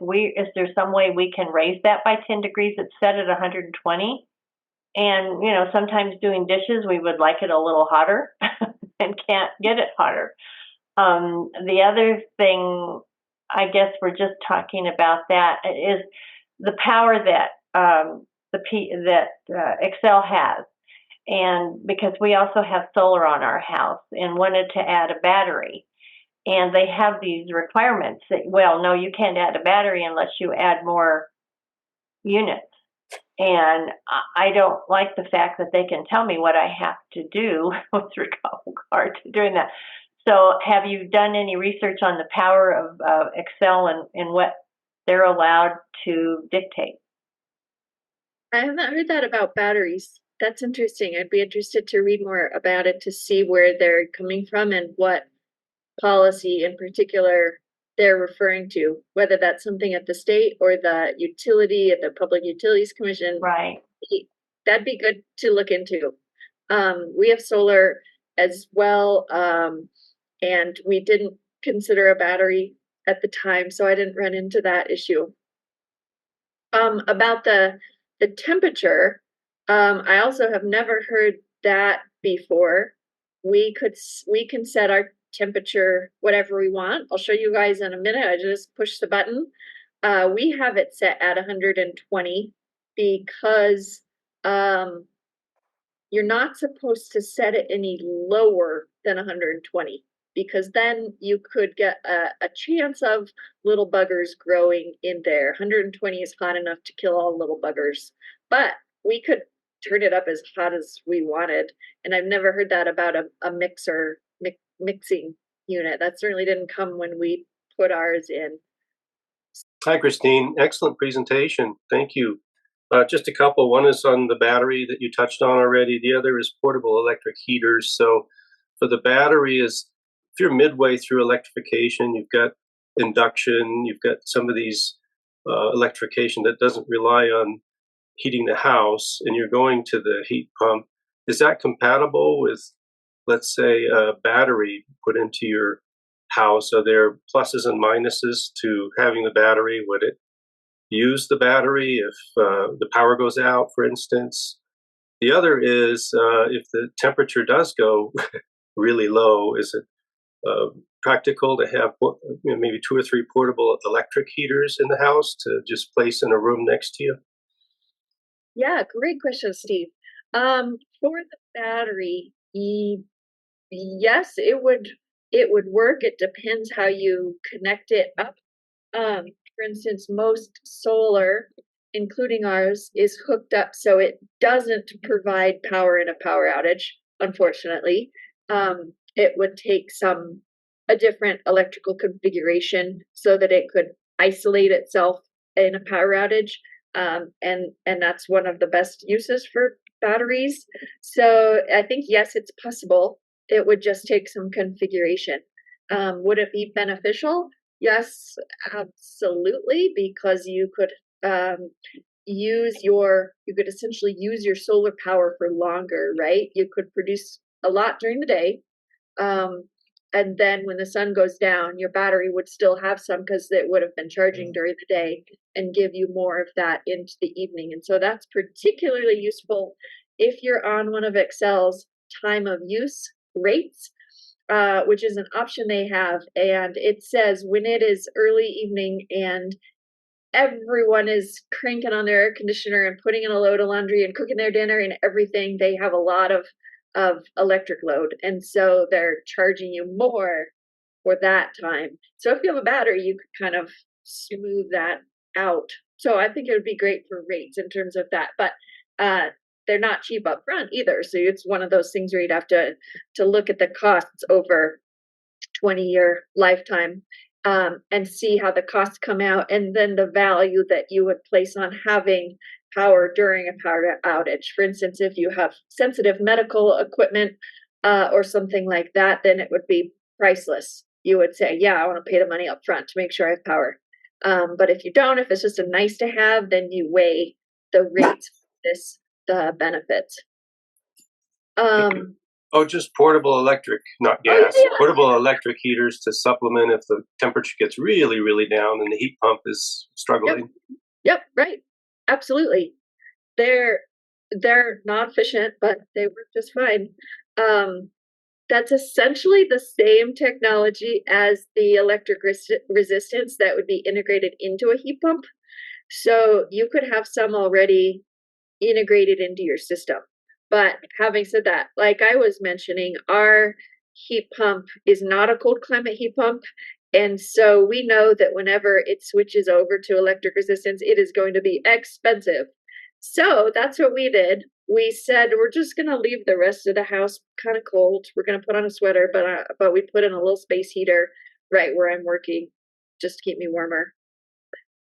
there's some way we can raise that by 10 degrees. It's set at 120. And, you know, sometimes doing dishes, we would like it a little hotter and can't get it hotter. The other thing, I guess we're just talking about that, is the power that Excel has. And because we also have solar on our house and wanted to add a battery. And they have these requirements that, well, no, you can't add a battery unless you add more units. And I don't like the fact that they can tell me what I have to do with regard to doing that. So have you done any research on the power of Excel and what they're allowed to dictate? I haven't heard that about batteries. That's interesting. I'd be interested to read more about it to see where they're coming from and what policy in particular they're referring to, whether that's something at the state or the utility at the Public Utilities Commission. Right. That'd be good to look into. We have solar as well, and we didn't consider a battery at the time, so I didn't run into that issue. About the temperature, I also have never heard that before. We can set our temperature whatever we want. I'll show you guys in a minute. I just push the button. We have it set at 120 because you're not supposed to set it any lower than 120 because then you could get a chance of little buggers growing in there. 120 is hot enough to kill all little buggers, but we could turn it up as hot as we wanted. And I've never heard that about a mixing unit. That certainly didn't come when we put ours in. Hi, Christine. Excellent presentation. Thank you. Just a couple. One is on the battery that you touched on already. The other is portable electric heaters. So for the battery is, if you're midway through electrification, you've got induction, you've got some of these electrification that doesn't rely on heating the house, and you're going to the heat pump. Is that compatible with, let's say, a battery put into your house? Are there pluses and minuses to having the battery? Would it use the battery if the power goes out, for instance? The other is if the temperature does go really low, is it practical to have maybe 2 or 3 portable electric heaters in the house to just place in a room next to you? Yeah, great question, Steve. For the battery, yes, it would work. It depends how you connect it up. For instance, most solar, including ours, is hooked up so it doesn't provide power in a power outage, unfortunately. It would take a different electrical configuration so that it could isolate itself in a power outage. And that's one of the best uses for batteries. So I think, yes, it's possible. It would just take some configuration. Would it be beneficial? Yes, absolutely, because you could essentially use your solar power for longer, right? You could produce a lot during the day. And then when the sun goes down, your battery would still have some because it would have been charging during the day and give you more of that into the evening. And so that's particularly useful if you're on one of Excel's time of use rates, which is an option they have. And it says when it is early evening and everyone is cranking on their air conditioner and putting in a load of laundry and cooking their dinner and everything, they have a lot of electric load. And so they're charging you more for that time. So if you have a battery, you could kind of smooth that out. So I think it would be great for rates in terms of that. But they're not cheap up front either. So it's one of those things where you'd have to look at the costs over 20-year lifetime, and see how the costs come out, and then the value that you would place on having power during a power outage. For instance, if you have sensitive medical equipment or something like that, then it would be priceless. You would say, yeah, I want to pay the money up front to make sure I have power. But if you don't, if it's just a nice to have, then you weigh the rates, the benefits. Oh, just portable electric, not Oh, gas. yeah. Portable electric heaters to supplement if the temperature gets really, really down and the heat pump is struggling. Yep, right. Absolutely. They're not efficient, but they work just fine. That's essentially the same technology as the electric resistance that would be integrated into a heat pump. So you could have some already integrated into your system. But having said that, like I was mentioning, our heat pump is not a cold climate heat pump. And so we know that whenever it switches over to electric resistance, it is going to be expensive. So that's what we did. We said, we're just going to leave the rest of the house kind of cold. We're going to put on a sweater, but we put in a little space heater right where I'm working just to keep me warmer.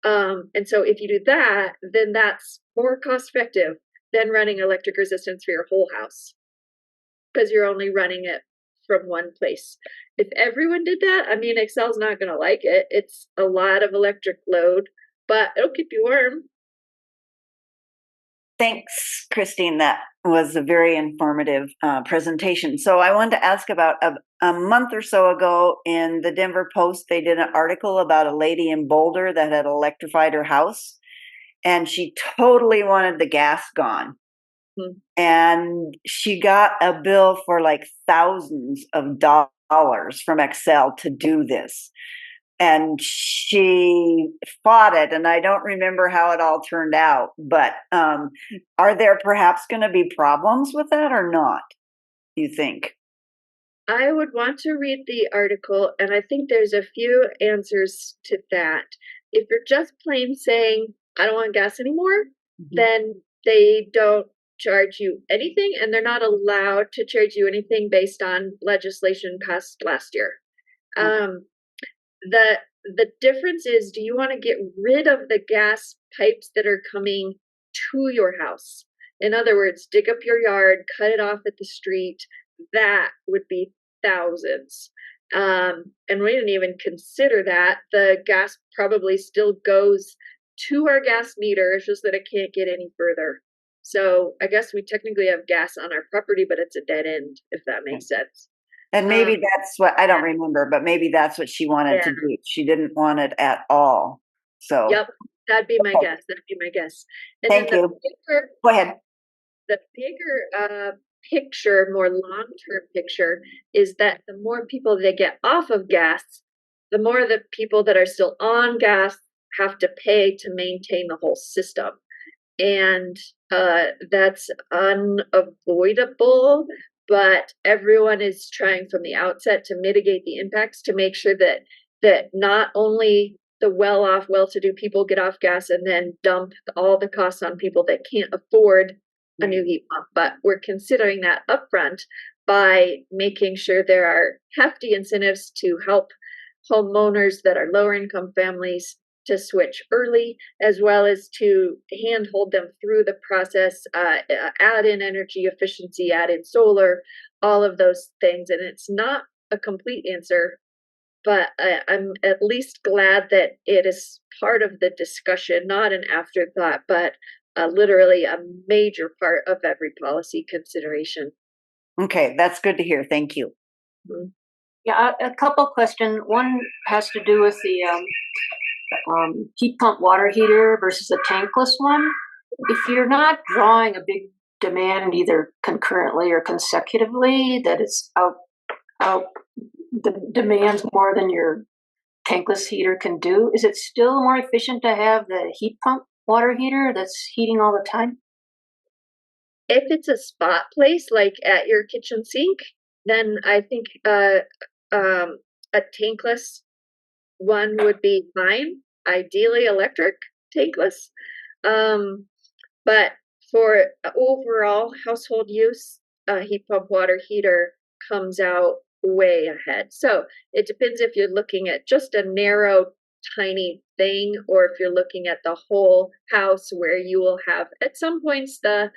And so if you do that, then that's more cost effective than running electric resistance for your whole house, because you're only running it from one place. If everyone did that, I mean, Excel's not going to like it. It's a lot of electric load, but it'll keep you warm. Thanks, Christine. That was a very informative presentation. So I wanted to ask about a month or so ago in the Denver Post, they did an article about a lady in Boulder that had electrified her house, and she totally wanted the gas gone. And she got a bill for like thousands of dollars from Excel to do this. And she fought it, and I don't remember how it all turned out, but are there perhaps going to be problems with that or not, you think? I would want to read the article, and I think there's a few answers to that. If you're just plain saying, I don't want gas anymore, then they don't charge you anything, and they're not allowed to charge you anything based on legislation passed last year. The difference is, do you want to get rid of the gas pipes that are coming to your house? In other words, dig up your yard, cut it off at the street. That would be thousands. And we didn't even consider that. The gas probably still goes to our gas meter. It's just that it can't get any further. So I guess we technically have gas on our property, but it's a dead end, if that makes sense. And maybe that's what, I don't remember, but maybe that's what she wanted to do. She didn't want it at all. So yep, that'd be my guess. That'd be my guess. And thank you. Go ahead. The bigger picture, more long-term picture, is that the more people that get off of gas, the more the people that are still on gas have to pay to maintain the whole system. And that's unavoidable, but everyone is trying from the outset to mitigate the impacts, to make sure that not only the well-off, well-to-do people get off gas and then dump all the costs on people that can't afford a new heat pump, but we're considering that upfront by making sure there are hefty incentives to help homeowners that are lower income families to switch early, as well as to handhold them through the process, add in energy efficiency, add in solar, all of those things. And it's not a complete answer, but I'm at least glad that it is part of the discussion, not an afterthought, but literally a major part of every policy consideration. Okay, that's good to hear. Thank you. Yeah, a couple questions. One has to do with the heat pump water heater versus a tankless one. If you're not drawing a big demand either concurrently or consecutively, that it's out the demands more than your tankless heater can do, is it still more efficient to have the heat pump water heater that's heating all the time? If it's a spot place like at your kitchen sink, then I think a tankless one would be fine. Ideally electric tankless. But for overall household use, heat pump water heater comes out way ahead. So it depends if you're looking at just a narrow, tiny thing, or if you're looking at the whole house where you will have at some points the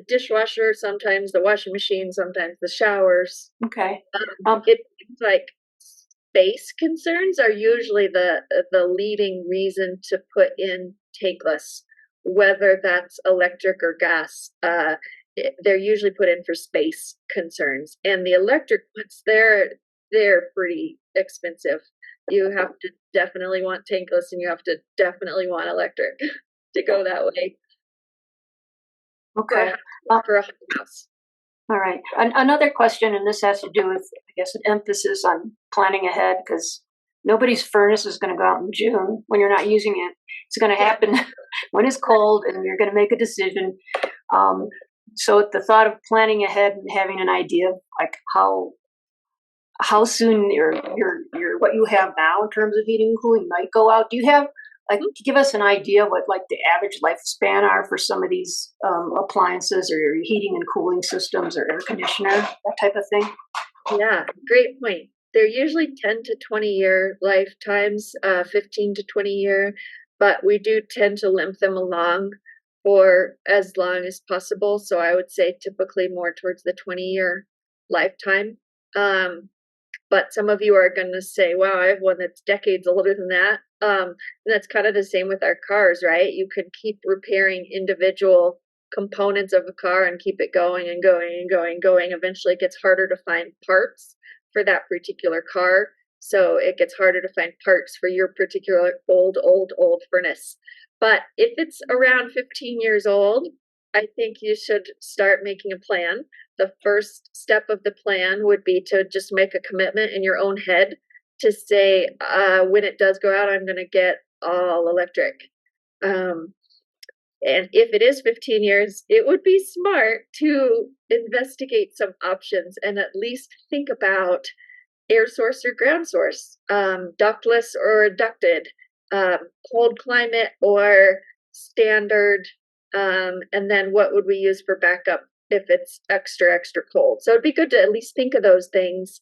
dishwasher, sometimes the washing machine, sometimes the showers. Okay. It seems like space concerns are usually the leading reason to put in tankless, whether that's electric or gas. They're usually put in for space concerns, and the electric ones, they're pretty expensive. You have to definitely want tankless, and you have to definitely want electric to go that way. Okay. For a house. All right. Another question, and this has to do with, I guess, an emphasis on planning ahead, because nobody's furnace is going to go out in June when you're not using it. It's going to happen when it's cold, and you're going to make a decision. So the thought of planning ahead and having an idea of like how soon your what you have now in terms of heating and cooling might go out. Do you have like give us an idea what like the average lifespan are for some of these appliances or your heating and cooling systems or air conditioner, that type of thing? Yeah, great point. They're usually 10 to 20-year lifetimes, 15 to 20-year, but we do tend to limp them along for as long as possible. So I would say typically more towards the 20-year lifetime. But some of you are going to say, wow, I have one that's decades older than that. And that's kind of the same with our cars, right? You can keep repairing individual components of a car and keep it going and going and going and going. Eventually it gets harder to find parts for that particular car. So it gets harder to find parts for your particular old furnace. But if it's around 15 years old, I think you should start making a plan. The first step of the plan would be to just make a commitment in your own head to say, when it does go out, I'm going to get all electric. And if it is 15 years, it would be smart to investigate some options and at least think about air source or ground source, ductless or ducted, cold climate or standard, and then what would we use for backup if it's extra cold. So it'd be good to at least think of those things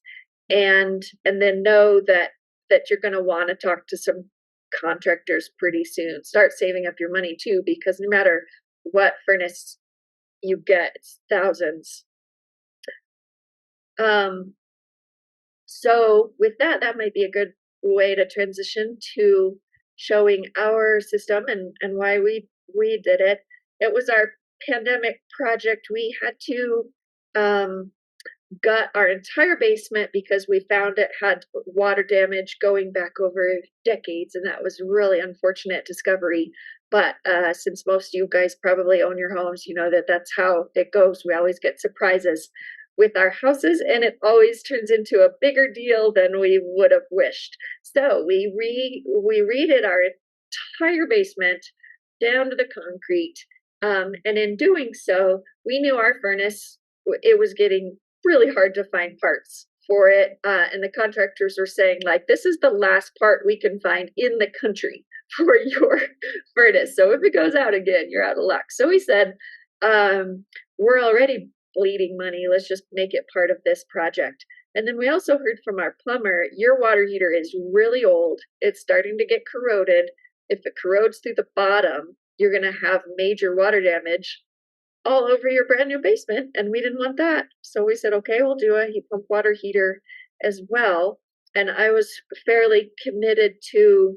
and then know that you're going to want to talk to some contractors pretty soon. Start saving up your money too, because no matter what furnace you get, it's thousands. So with that might be a good way to transition to showing our system and why we did it. It was our pandemic project. We had to gut our entire basement because we found it had water damage going back over decades, and that was really unfortunate discovery. But since most of you guys probably own your homes, you know that that's how it goes. We always get surprises with our houses, and it always turns into a bigger deal than we would have wished. So we redid our entire basement down to the concrete, and in doing so, we knew our furnace, it was getting really hard to find parts for it, and the contractors were saying, like, this is the last part we can find in the country for your furnace. So if it goes out again, you're out of luck. So we said, we're already bleeding money. Let's just make it part of this project. And then we also heard from our plumber, your water heater is really old. It's starting to get corroded. If it corrodes through the bottom, you're going to have major water damage all over your brand new basement. And we didn't want that. So we said, okay, we'll do a heat pump water heater as well. And I was fairly committed to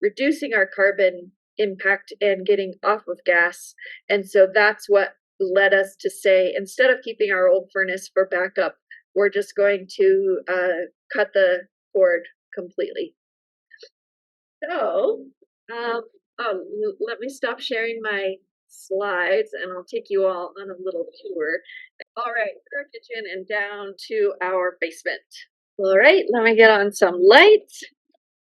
reducing our carbon impact and getting off of gas. And so that's what led us to say, instead of keeping our old furnace for backup, we're just going to cut the cord completely. So let me stop sharing my slides and I'll take you all on a little tour. All right, our kitchen and down to our basement. All right, let me get on some lights.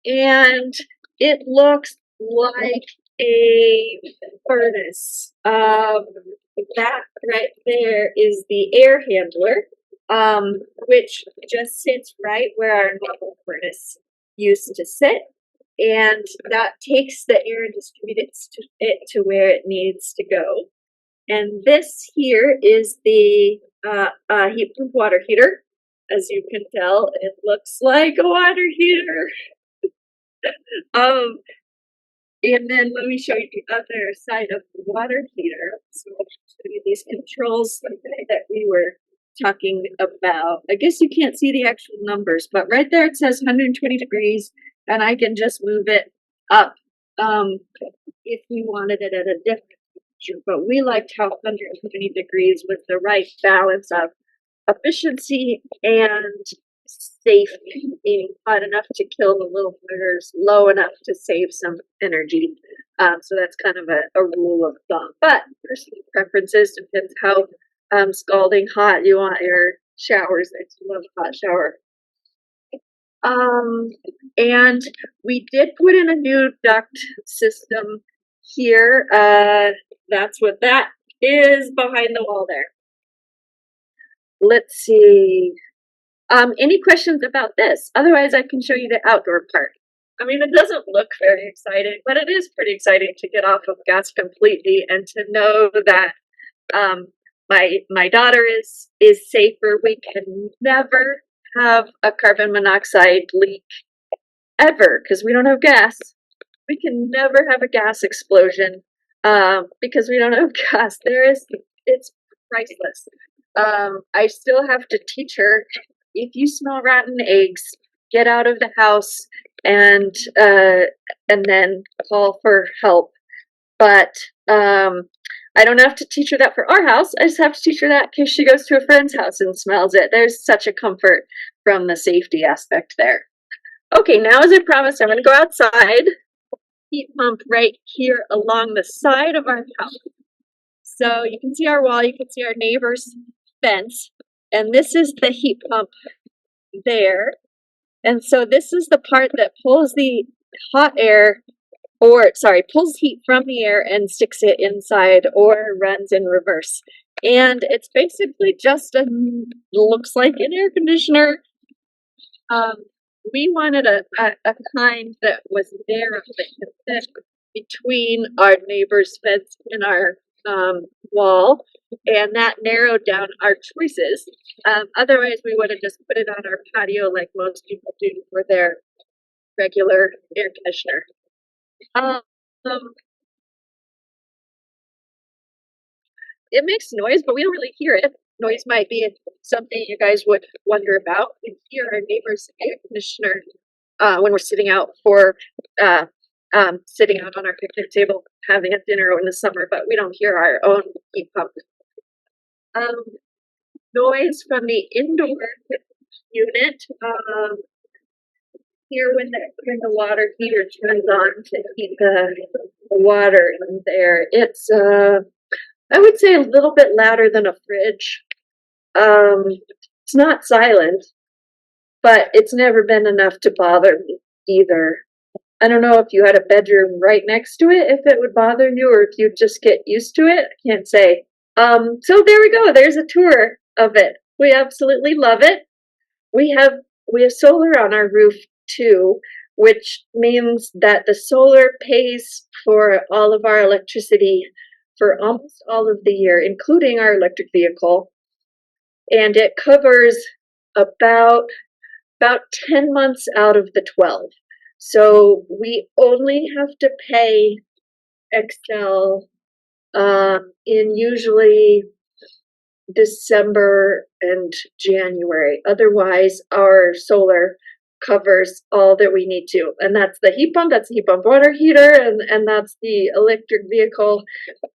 And it looks like a furnace. That right there is the air handler, which just sits right where our normal furnace used to sit. and that takes the air and distributes it to where it needs to go. And this here is the heat pump water heater. As you can tell, it looks like a water heater. And then let me show you the other side of the water heater. So I'll show you these controls that we were talking about. I guess you can't see the actual numbers, but right there it says 120 degrees, and I can just move it up if we wanted it at a different temperature. But we liked how 120 degrees was the right balance of efficiency and safety, being hot enough to kill the little critters, low enough to save some energy. So that's kind of a rule of thumb. But personal preferences depends how scalding hot you want your showers. I love a hot shower. And we did put in a new duct system here. That's what that is behind the wall there. Let's see. Any questions about this? Otherwise, I can show you the outdoor part. I mean, it doesn't look very exciting, but it is pretty exciting to get off of gas completely and to know that my daughter is safer. We can never have a carbon monoxide leak ever because we don't have gas. We can never have a gas explosion because we don't have gas. It's priceless. I still have to teach her, if you smell rotten eggs, get out of the house and then call for help. But I don't have to teach her that for our house. I just have to teach her that in case she goes to a friend's house and smells it. There's such a comfort from the safety aspect there. Okay, now as I promised, I'm going to go outside. Heat pump right here along the side of our house. So you can see our wall, you can see our neighbor's fence, and this is the heat pump there. And so this is the part that pulls the hot air, pulls heat from the air and sticks it inside or runs in reverse. And it's basically just looks like an air conditioner. We wanted a kind that was narrow that could fit between our neighbor's fence and our wall, and that narrowed down our choices. Otherwise, we would have just put it on our patio like most people do for their regular air conditioner. It makes noise, but we don't really hear it. Noise might be something you guys would wonder about. We hear our neighbor's air conditioner when we're sitting out on our picnic table having a dinner in the summer, but we don't hear our own heat pump. Noise from the indoor unit. Here when the water heater turns on to heat the water in there, it's I would say a little bit louder than a fridge. It's not silent, but it's never been enough to bother me either. I don't know if you had a bedroom right next to it, if it would bother you, or if you'd just get used to it. I can't say. So there we go. There's a tour of it. We absolutely love it. We have solar on our roof too, which means that the solar pays for all of our electricity for almost all of the year, including our electric vehicle. And it covers about 10 months out of the 12. So we only have to pay Excel in usually December and January. Otherwise, our solar covers all that we need to. And that's the heat pump, that's the heat pump water heater, and that's the electric vehicle,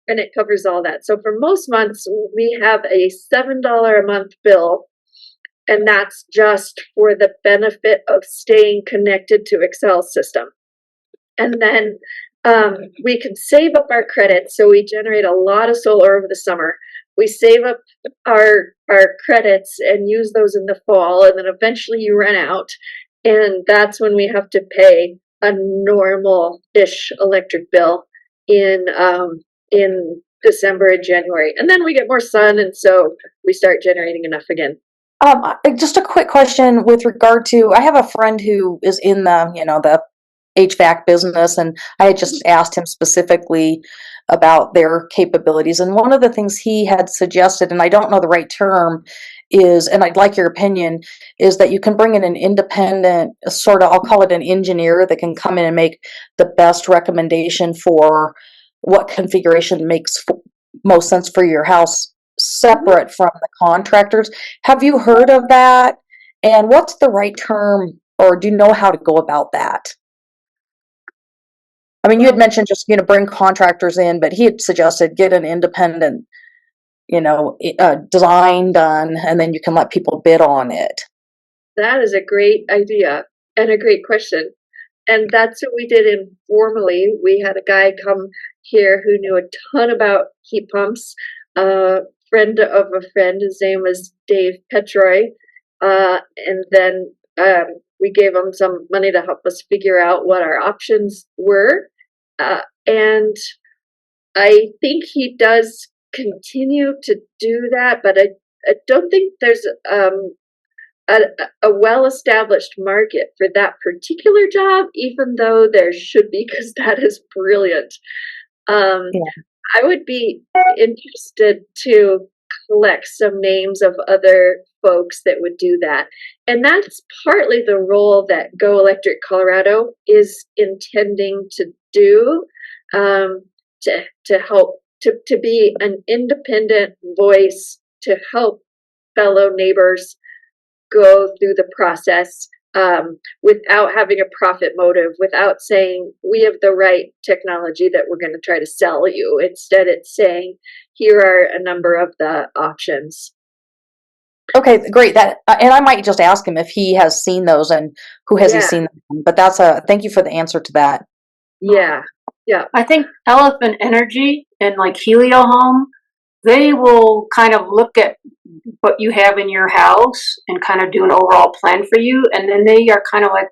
and it covers all that. So for most months, we have a $7 a month bill, and that's just for the benefit of staying connected to Excel system. And then we can save up our credits, so we generate a lot of solar over the summer. We save up our credits and use those in the fall, and then eventually you run out, and that's when we have to pay a normal-ish electric bill in December and January. And then we get more sun, and so we start generating enough again. Just a quick question with regard to, I have a friend who is in the HVAC business, and I had just asked him specifically about their capabilities. And one of the things he had suggested, and I don't know the right term, is, and I'd like your opinion, is that you can bring in an independent sort of, I'll call it an engineer, that can come in and make the best recommendation for what configuration makes most sense for your house, separate from the contractors. Have you heard of that? And what's the right term, or do you know how to go about that? I mean, you had mentioned just, bring contractors in, but he had suggested get an independent, design done, and then you can let people bid on it. That is a great idea and a great question. And that's what we did informally. We had a guy come here who knew a ton about heat pumps, friend of a friend. His name was Dave Petroy. And then we gave him some money to help us figure out what our options were. And I think he does continue to do that, but I don't think there's a well-established market for that particular job, even though there should be, because that is brilliant. I would be interested to collect some names of other folks that would do that. And that's partly the role that Go Electric Colorado is intending to do, to help, to be an independent voice to help fellow neighbors go through the process without having a profit motive, without saying we have the right technology that we're going to try to sell you. Instead, it's saying here are a number of the options. Okay, great. That and I might just ask him if he has seen those and who has he seen them. But thank you for the answer to that. Yeah. I think Elephant Energy and like Helio Home, they will kind of look at what you have in your house and kind of do an overall plan for you. And then they are kind of like,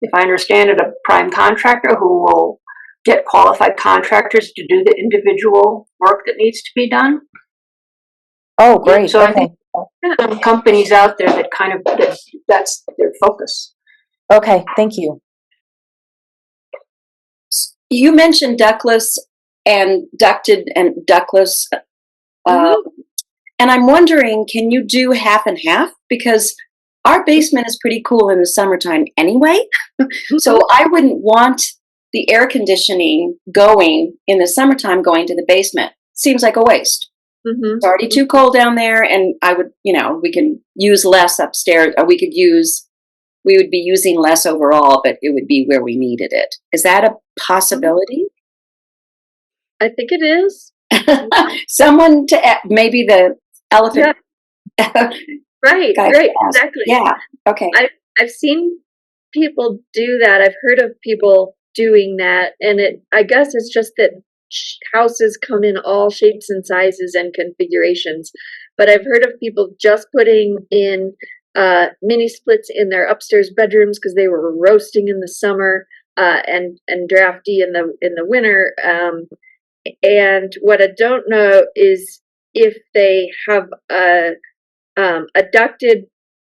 if I understand it, a prime contractor who will get qualified contractors to do the individual work that needs to be done. Oh, great. So I think there are companies out there that kind of, that's their focus. Okay, thank you. You mentioned ductless and ducted and ductless. And I'm wondering, can you do half and half? Because our basement is pretty cool in the summertime anyway. So I wouldn't want the air conditioning going in the summertime going to the basement. Seems like a waste. It's already too cold down there, and I would, we can use less upstairs, or we would be using less overall, but it would be where we needed it. Is that a possibility? I think it is. Someone to maybe the elephant. Yeah. Right, exactly. Yeah. Okay. I've seen people do that. I've heard of people doing that, and I guess it's just that houses come in all shapes and sizes and configurations. But I've heard of people just putting in mini splits in their upstairs bedrooms because they were roasting in the summer and drafty in the winter. And what I don't know is if they have a ducted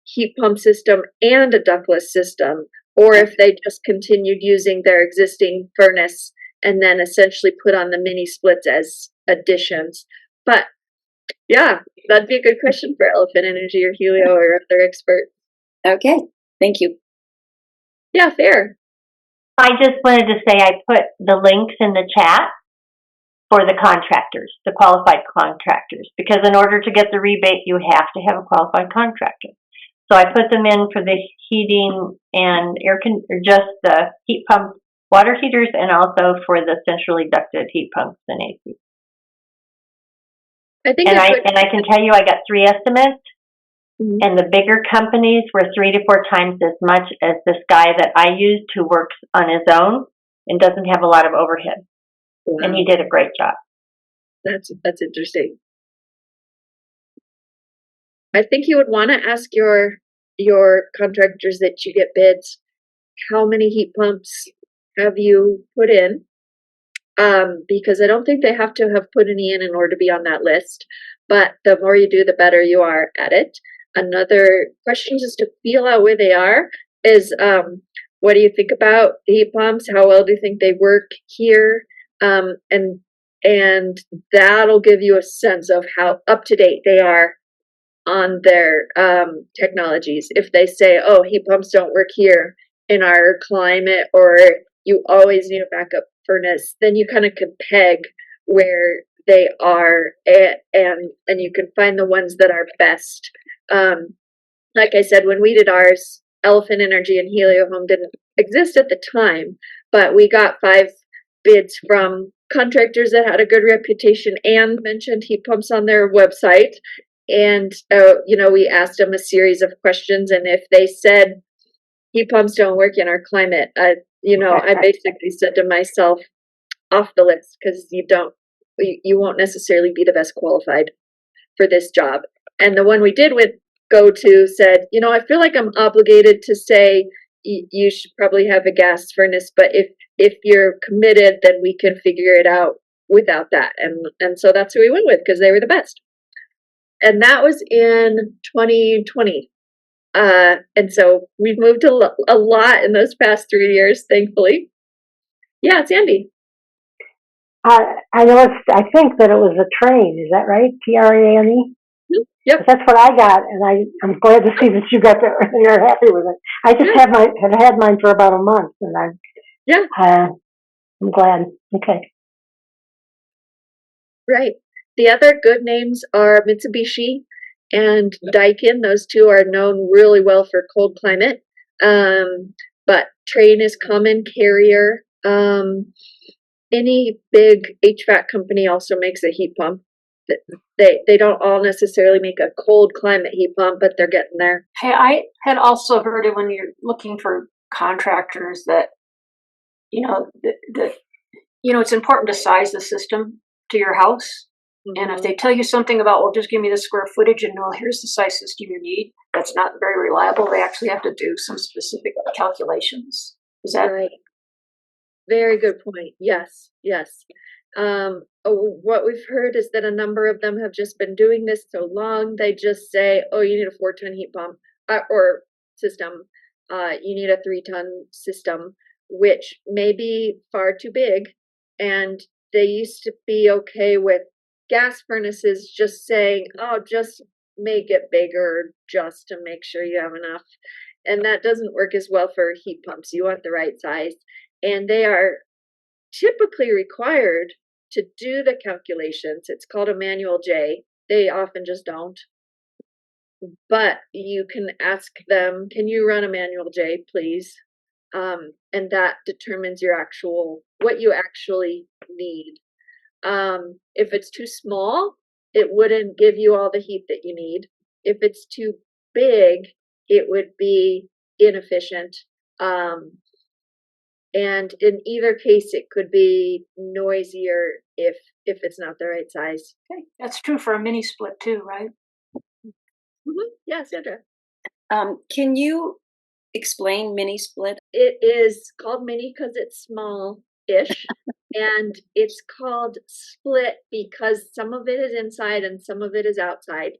heat pump system and a ductless system, or if they just continued using their existing furnace and then essentially put on the mini splits as additions. But yeah, that'd be a good question for Elephant Energy or Helio or other experts. Okay, thank you. Yeah, fair. I just wanted to say I put the links in the chat for the contractors, the qualified contractors, because in order to get the rebate, you have to have a qualified contractor. So I put them in for the heating and just the heat pump water heaters, and also for the centrally ducted heat pumps and AC. I think, and I can tell you, I got 3 estimates, and the bigger companies were 3 to 4 times as much as this guy that I used, who works on his own and doesn't have a lot of overhead. Wow. And he did a great job. That's interesting. I think you would want to ask your contractors that you get bids, how many heat pumps have you put in? Because I don't think they have to have put any in order to be on that list. But the more you do, the better you are at it. Another question, just to feel out where they are, is what do you think about heat pumps? How well do you think they work here? And that'll give you a sense of how up to date they are on their technologies. If they say, oh, heat pumps don't work here in our climate, or you always need a backup furnace, then you kind of can peg where they are, and you can find the ones that are best. Like I said, when we did ours, Elephant Energy and Helio Home didn't exist at the time, but we got 5 bids from contractors that had a good reputation and mentioned heat pumps on their website. And, we asked them a series of questions, and if they said heat pumps don't work in our climate, I basically said to myself, off the list, because you won't necessarily be the best qualified for this job. And the one we did go to said, I feel like I'm obligated to say you should probably have a gas furnace, but if you're committed, then we can figure it out without that. And so that's who we went with, because they were the best. And that was in 2020. And so we've moved a lot in those past 3 years, thankfully. Yeah, Sandy. I think that it was a train. Is that right? Trane? Yep. That's what I got, and I'm glad to see that you got that. You're happy with it. I just have had mine for about a month, and I'm glad. Okay. Right. The other good names are Mitsubishi and Daikin. Those two are known really well for cold climate. But Trane is common. Carrier. Any big HVAC company also makes a heat pump. They don't all necessarily make a cold climate heat pump, but they're getting there. Hey, I had also heard it when you're looking for contractors that, it's important to size the system to your house. And if they tell you something about, well, just give me the square footage and no, here's the size system you need, that's not very reliable. They actually have to do some specific calculations. Is that right? Very good point. Yes. What we've heard is that a number of them have just been doing this so long, they just say, oh, you need a 4-ton heat pump or system. You need a 3-ton system, which may be far too big. And they used to be okay with gas furnaces just saying, oh, just make it bigger just to make sure you have enough. And that doesn't work as well for heat pumps. You want the right size. And they are typically required to do the calculations. It's called a manual J. They often just don't. But you can ask them, can you run a manual J, please? And that determines what you actually need. If it's too small, it wouldn't give you all the heat that you need. If it's too big, it would be inefficient. And in either case, it could be noisier if it's not the right size. okay? That's true for a mini split too, right? Mm-hmm. Yeah, Sandra. Can you explain mini split? It is called mini because it's small-ish, and it's called split because some of it is inside and some of it is outside.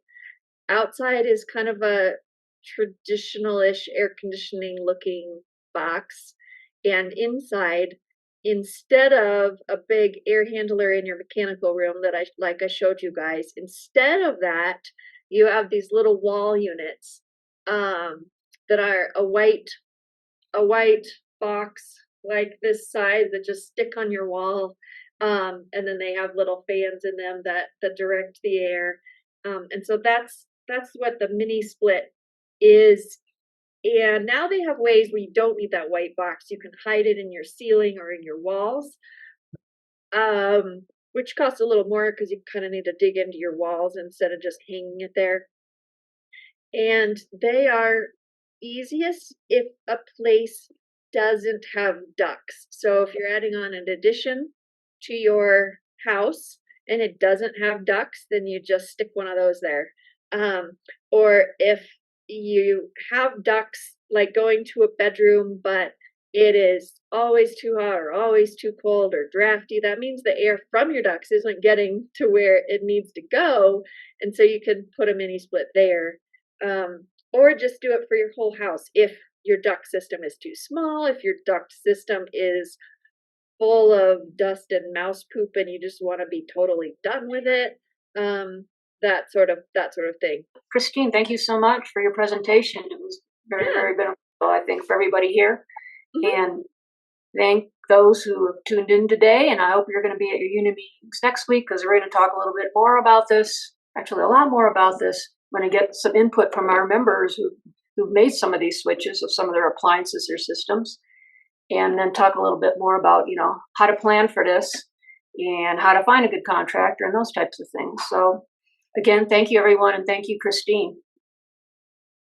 Outside is kind of a traditional-ish air conditioning looking box. And inside, instead of a big air handler in your mechanical room that I showed you guys, instead of that, you have these little wall units that are a white box like this size that just stick on your wall. And then they have little fans in them that direct the air. And so that's what the mini split is. And now they have ways where you don't need that white box. You can hide it in your ceiling or in your walls, which costs a little more because you kind of need to dig into your walls instead of just hanging it there. And they are easiest if a place doesn't have ducts. So if you're adding on an addition to your house and it doesn't have ducts, then you just stick one of those there. Or if you have ducts, like going to a bedroom, but it is always too hot or always too cold or drafty, that means the air from your ducts isn't getting to where it needs to go. And so you can put a mini split there. Or just do it for your whole house if your duct system is too small, if your duct system is full of dust and mouse poop and you just want to be totally done with it. That sort of thing. Christine, thank you so much for your presentation. It was very, very beneficial, I think, for everybody here. And thank those who have tuned in today. And I hope you're going to be at your unit meetings next week, because we're going to talk a little bit more about this, actually a lot more about this, when I get some input from our members who've made some of these switches of some of their appliances, their systems, and then talk a little bit more about, how to plan for this and how to find a good contractor and those types of things. So again, thank you everyone. And thank you, Christine.